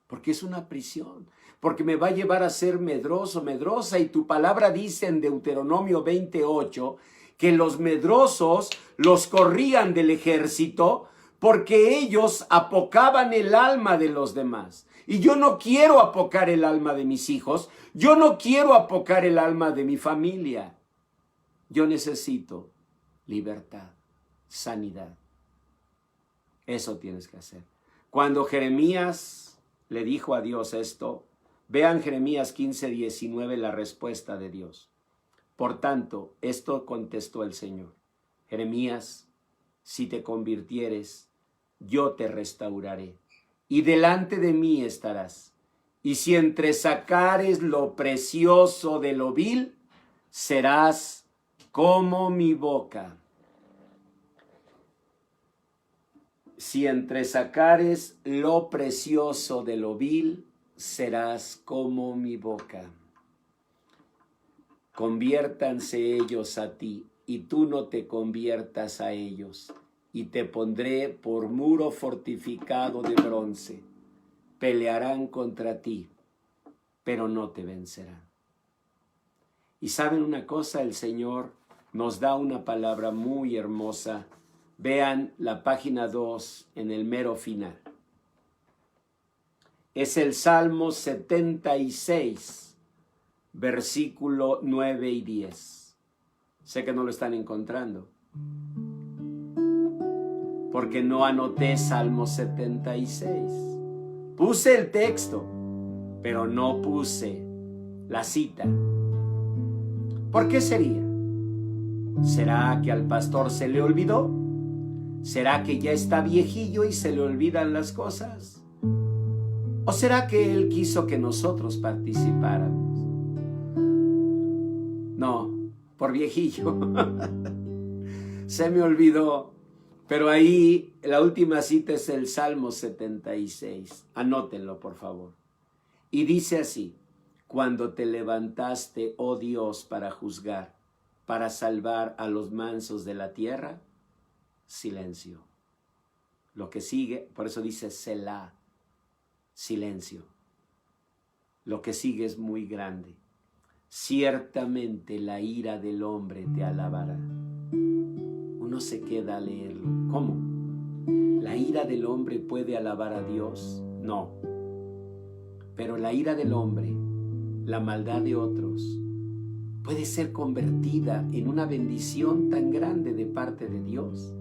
porque es una prisión, porque me va a llevar a ser medroso, medrosa, y tu palabra dice en Deuteronomio 28 que los medrosos los corrían del ejército porque ellos apocaban el alma de los demás. Y yo no quiero apocar el alma de mis hijos, yo no quiero apocar el alma de mi familia. Yo necesito libertad, sanidad. Eso tienes que hacer. Cuando Jeremías le dijo a Dios esto, vean Jeremías 15:19, la respuesta de Dios. Por tanto, esto contestó el Señor. Jeremías, si te convirtieres, yo te restauraré, y delante de mí estarás. Y si entresacares lo precioso de lo vil, serás como mi boca. Si entresacares lo precioso de lo vil, serás como mi boca. Conviértanse ellos a ti, y tú no te conviertas a ellos, y te pondré por muro fortificado de bronce. Pelearán contra ti, pero no te vencerán. Y saben una cosa, el Señor nos da una palabra muy hermosa. Vean la página 2 en el mero final. Es el Salmo 76, versículo 9 y 10. Sé que no lo están encontrando, porque no anoté Salmo 76. Puse el texto, pero no puse la cita. ¿Por qué sería? ¿Será que al pastor se le olvidó? ¿Será que ya está viejillo y se le olvidan las cosas? ¿O será que él quiso que nosotros participáramos? No, por viejillo. Se me olvidó. Pero ahí la última cita es el Salmo 76. Anótenlo, por favor. Y dice así: cuando te levantaste, oh Dios, para juzgar, para salvar a los mansos de la tierra, silencio. Lo que sigue, por eso dice Selah, silencio. Lo que sigue es muy grande. Ciertamente la ira del hombre te alabará. Uno se queda a leerlo. ¿Cómo? ¿La ira del hombre puede alabar a Dios? No. Pero la ira del hombre, la maldad de otros, puede ser convertida en una bendición tan grande de parte de Dios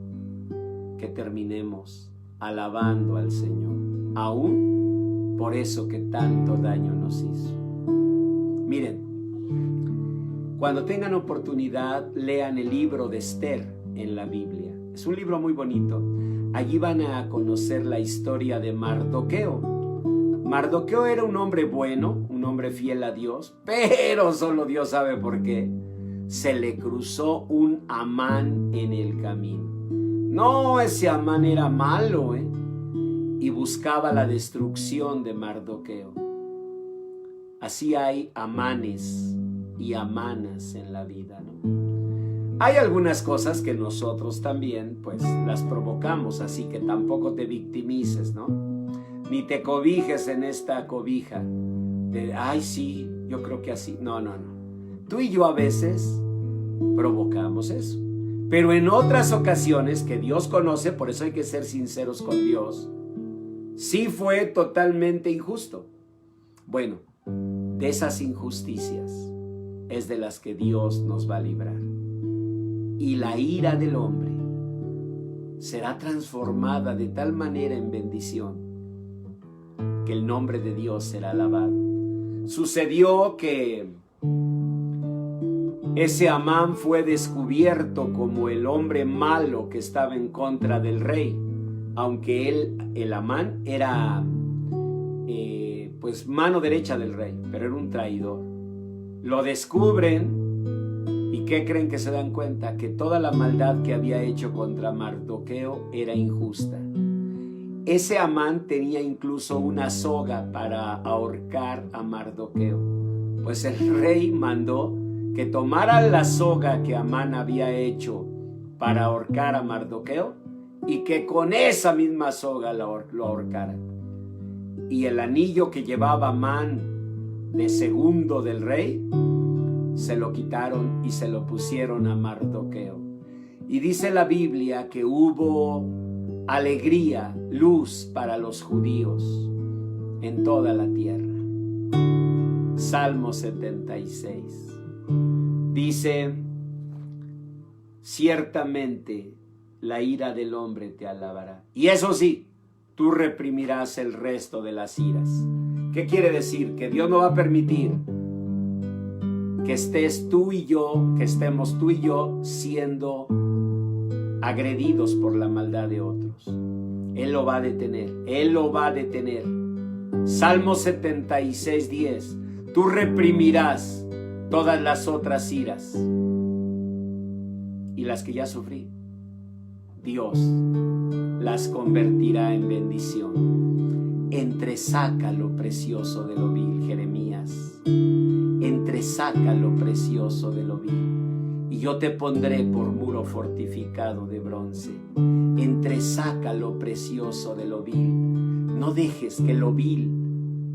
que terminemos alabando al Señor, aún por eso que tanto daño nos hizo. Miren, cuando tengan oportunidad, lean el libro de Esther en la Biblia. Es un libro muy bonito. Allí van a conocer la historia de Mardoqueo. Mardoqueo era un hombre bueno, un un hombre fiel a Dios, pero solo Dios sabe por qué. Se le cruzó un Amán en el camino. No, ese Amán era malo, y buscaba la destrucción de Mardoqueo. Así hay Amanes y Amanas en la vida, ¿no? Hay algunas cosas que nosotros también, pues, las provocamos, así que tampoco te victimices, ¿no? Ni te cobijes en esta cobija de, ay, sí, yo creo que así. No. Tú y yo a veces provocamos eso. Pero en otras ocasiones que Dios conoce, por eso hay que ser sinceros con Dios, sí fue totalmente injusto. Bueno, de esas injusticias es de las que Dios nos va a librar. Y la ira del hombre será transformada de tal manera en bendición que el nombre de Dios será alabado. Sucedió que ese Amán fue descubierto como el hombre malo que estaba en contra del rey, aunque el Amán era pues mano derecha del rey, pero era un traidor. Lo descubren y ¿qué creen que se dan cuenta? Que toda la maldad que había hecho contra Mardoqueo era injusta. Ese Amán tenía incluso una soga para ahorcar a Mardoqueo, pues el rey mandó que tomaran la soga que Amán había hecho para ahorcar a Mardoqueo y que con esa misma soga lo ahorcaran. Y el anillo que llevaba Amán de segundo del rey, se lo quitaron y se lo pusieron a Mardoqueo. Y dice la Biblia que hubo alegría, luz para los judíos en toda la tierra. Salmo 76. Dice, ciertamente la ira del hombre te alabará. Y eso sí, tú reprimirás el resto de las iras. ¿Qué quiere decir? Que Dios no va a permitir que estemos tú y yo siendo agredidos por la maldad de otros. Él lo va a detener, Él lo va a detener. Salmo 76:10, tú reprimirás todas las otras iras y las que ya sufrí, Dios las convertirá en bendición. Entresaca lo precioso de lo vil, Jeremías. Entresaca lo precioso de lo vil, y yo te pondré por muro fortificado de bronce. Entresaca lo precioso de lo vil. No dejes que lo vil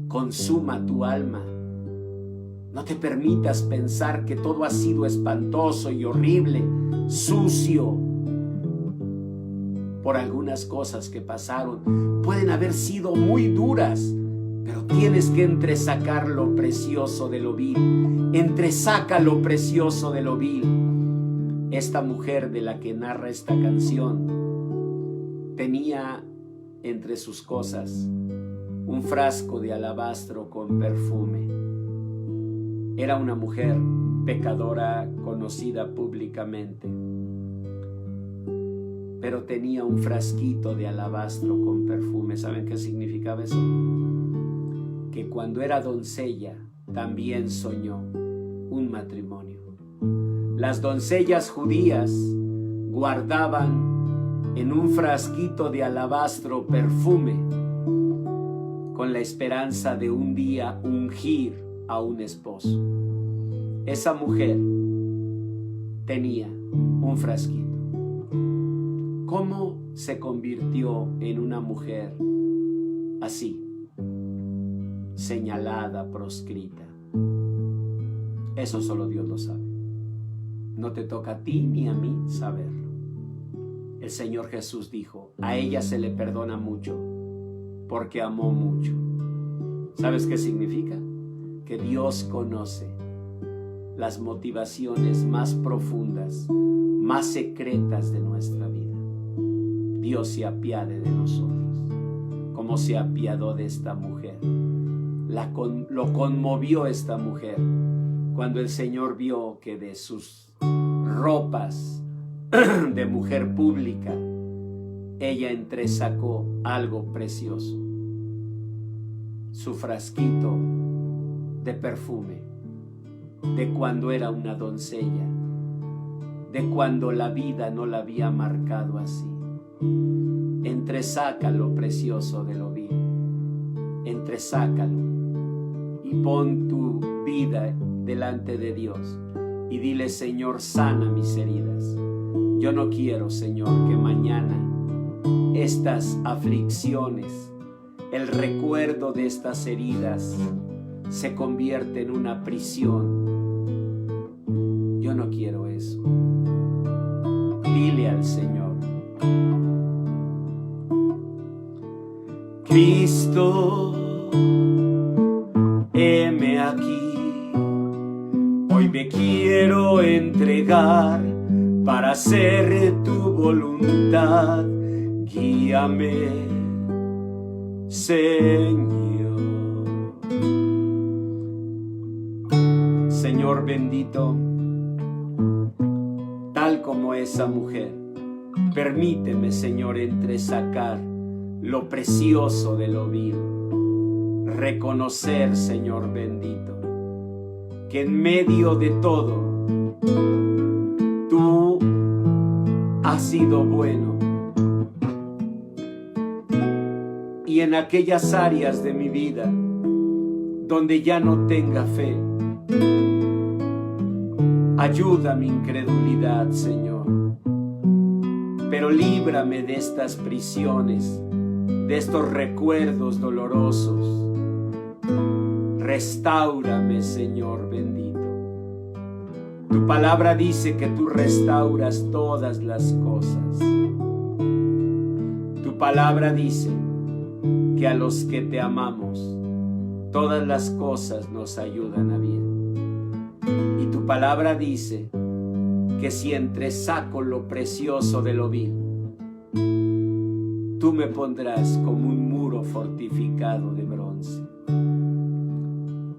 consuma tu alma. No te permitas pensar que todo ha sido espantoso y horrible, sucio, por algunas cosas que pasaron. Pueden haber sido muy duras, pero tienes que entresacar lo precioso de lo vil. Entresaca lo precioso de lo vil. Esta mujer de la que narra esta canción tenía entre sus cosas un frasco de alabastro con perfume. Era una mujer pecadora conocida públicamente, pero tenía un frasquito de alabastro con perfume. ¿Saben qué significaba eso? Que cuando era doncella también soñó un matrimonio. Las doncellas judías guardaban en un frasquito de alabastro perfume con la esperanza de un día ungir a un esposo. Esa mujer tenía un frasquito. ¿Cómo se convirtió en una mujer así, señalada, proscrita? Eso solo Dios lo sabe. No te toca a ti ni a mí saberlo. El Señor Jesús dijo, a ella se le perdona mucho porque amó mucho. ¿Sabes qué significa? Que Dios conoce las motivaciones más profundas, más secretas de nuestra vida. Dios se apiade de nosotros, como se apiadó de esta mujer. Lo conmovió esta mujer cuando el Señor vio que de sus ropas de mujer pública ella entresacó algo precioso, su frasquito de perfume, de cuando era una doncella, de cuando la vida no la había marcado así. Entresaca lo precioso de lo vil, entresácalo y pon tu vida delante de Dios y dile: Señor, sana mis heridas. Yo no quiero, Señor, que mañana estas aflicciones, el recuerdo de estas heridas se convierta en una prisión. Yo no quiero eso. Dile al Señor: Cristo, heme aquí, hoy me quiero entregar para hacer tu voluntad. Guíame, Señor. Señor bendito, tal como esa mujer, permíteme, Señor, entresacar lo precioso de lo vil. Reconocer, Señor bendito, que en medio de todo, tú has sido bueno. Y en aquellas áreas de mi vida donde ya no tenga fe, ayuda mi incredulidad, Señor. Pero líbrame de estas prisiones, de estos recuerdos dolorosos. Restáurame, Señor bendito. Tu palabra dice que tú restauras todas las cosas. Tu palabra dice que a los que te amamos, todas las cosas nos ayudan a bien. Y tu palabra dice que si entresaco lo precioso de lo vil, tú me pondrás como un muro fortificado de bronce.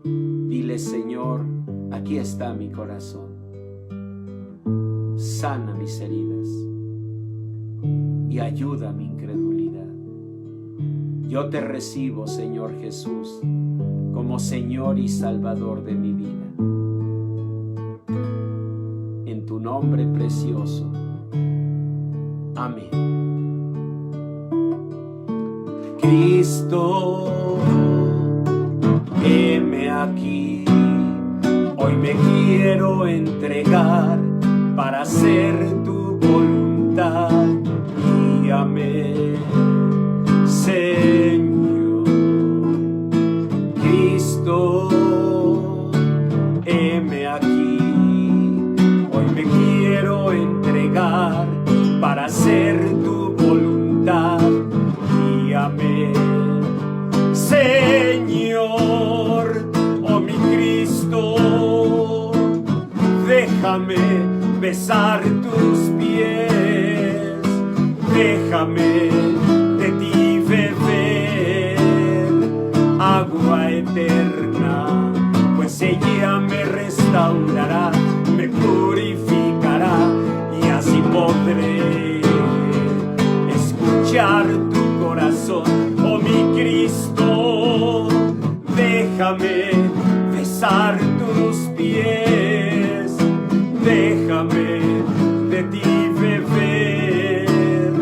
Dile: Señor, aquí está mi corazón. Sana mis heridas y ayuda mi incredulidad. Yo te recibo, Señor Jesús, como Señor y Salvador de mi vida. En tu nombre precioso. Amén. Cristo, heme aquí, hoy me quiero entregar para hacer tu voluntad. Guíame, Señor. Cristo, heme aquí, hoy me quiero entregar para hacer tu voluntad. Guíame, Señor, oh mi Cristo, déjame besar tus pies, déjame de ti beber agua eterna, pues ella me restaurará, me purificará y así podré escuchar tu corazón. Oh mi Cristo, déjame besar tus pies, déjame de ti beber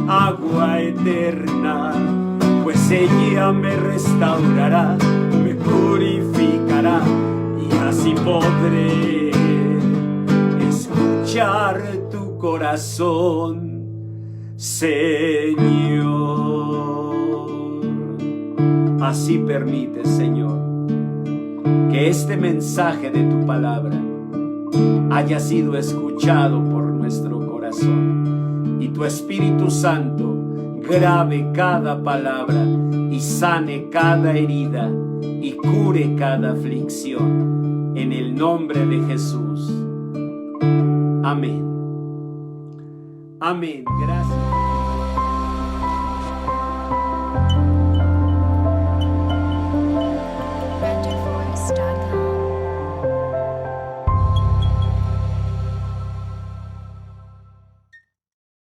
agua eterna, pues ella me restaurará, me purificará y así podré escuchar tu corazón, Señor. Así permite, Señor, que este mensaje de tu palabra haya sido escuchado por nuestro corazón y tu Espíritu Santo grabe cada palabra y sane cada herida y cure cada aflicción en el nombre de Jesús. Amén. Amén. Gracias.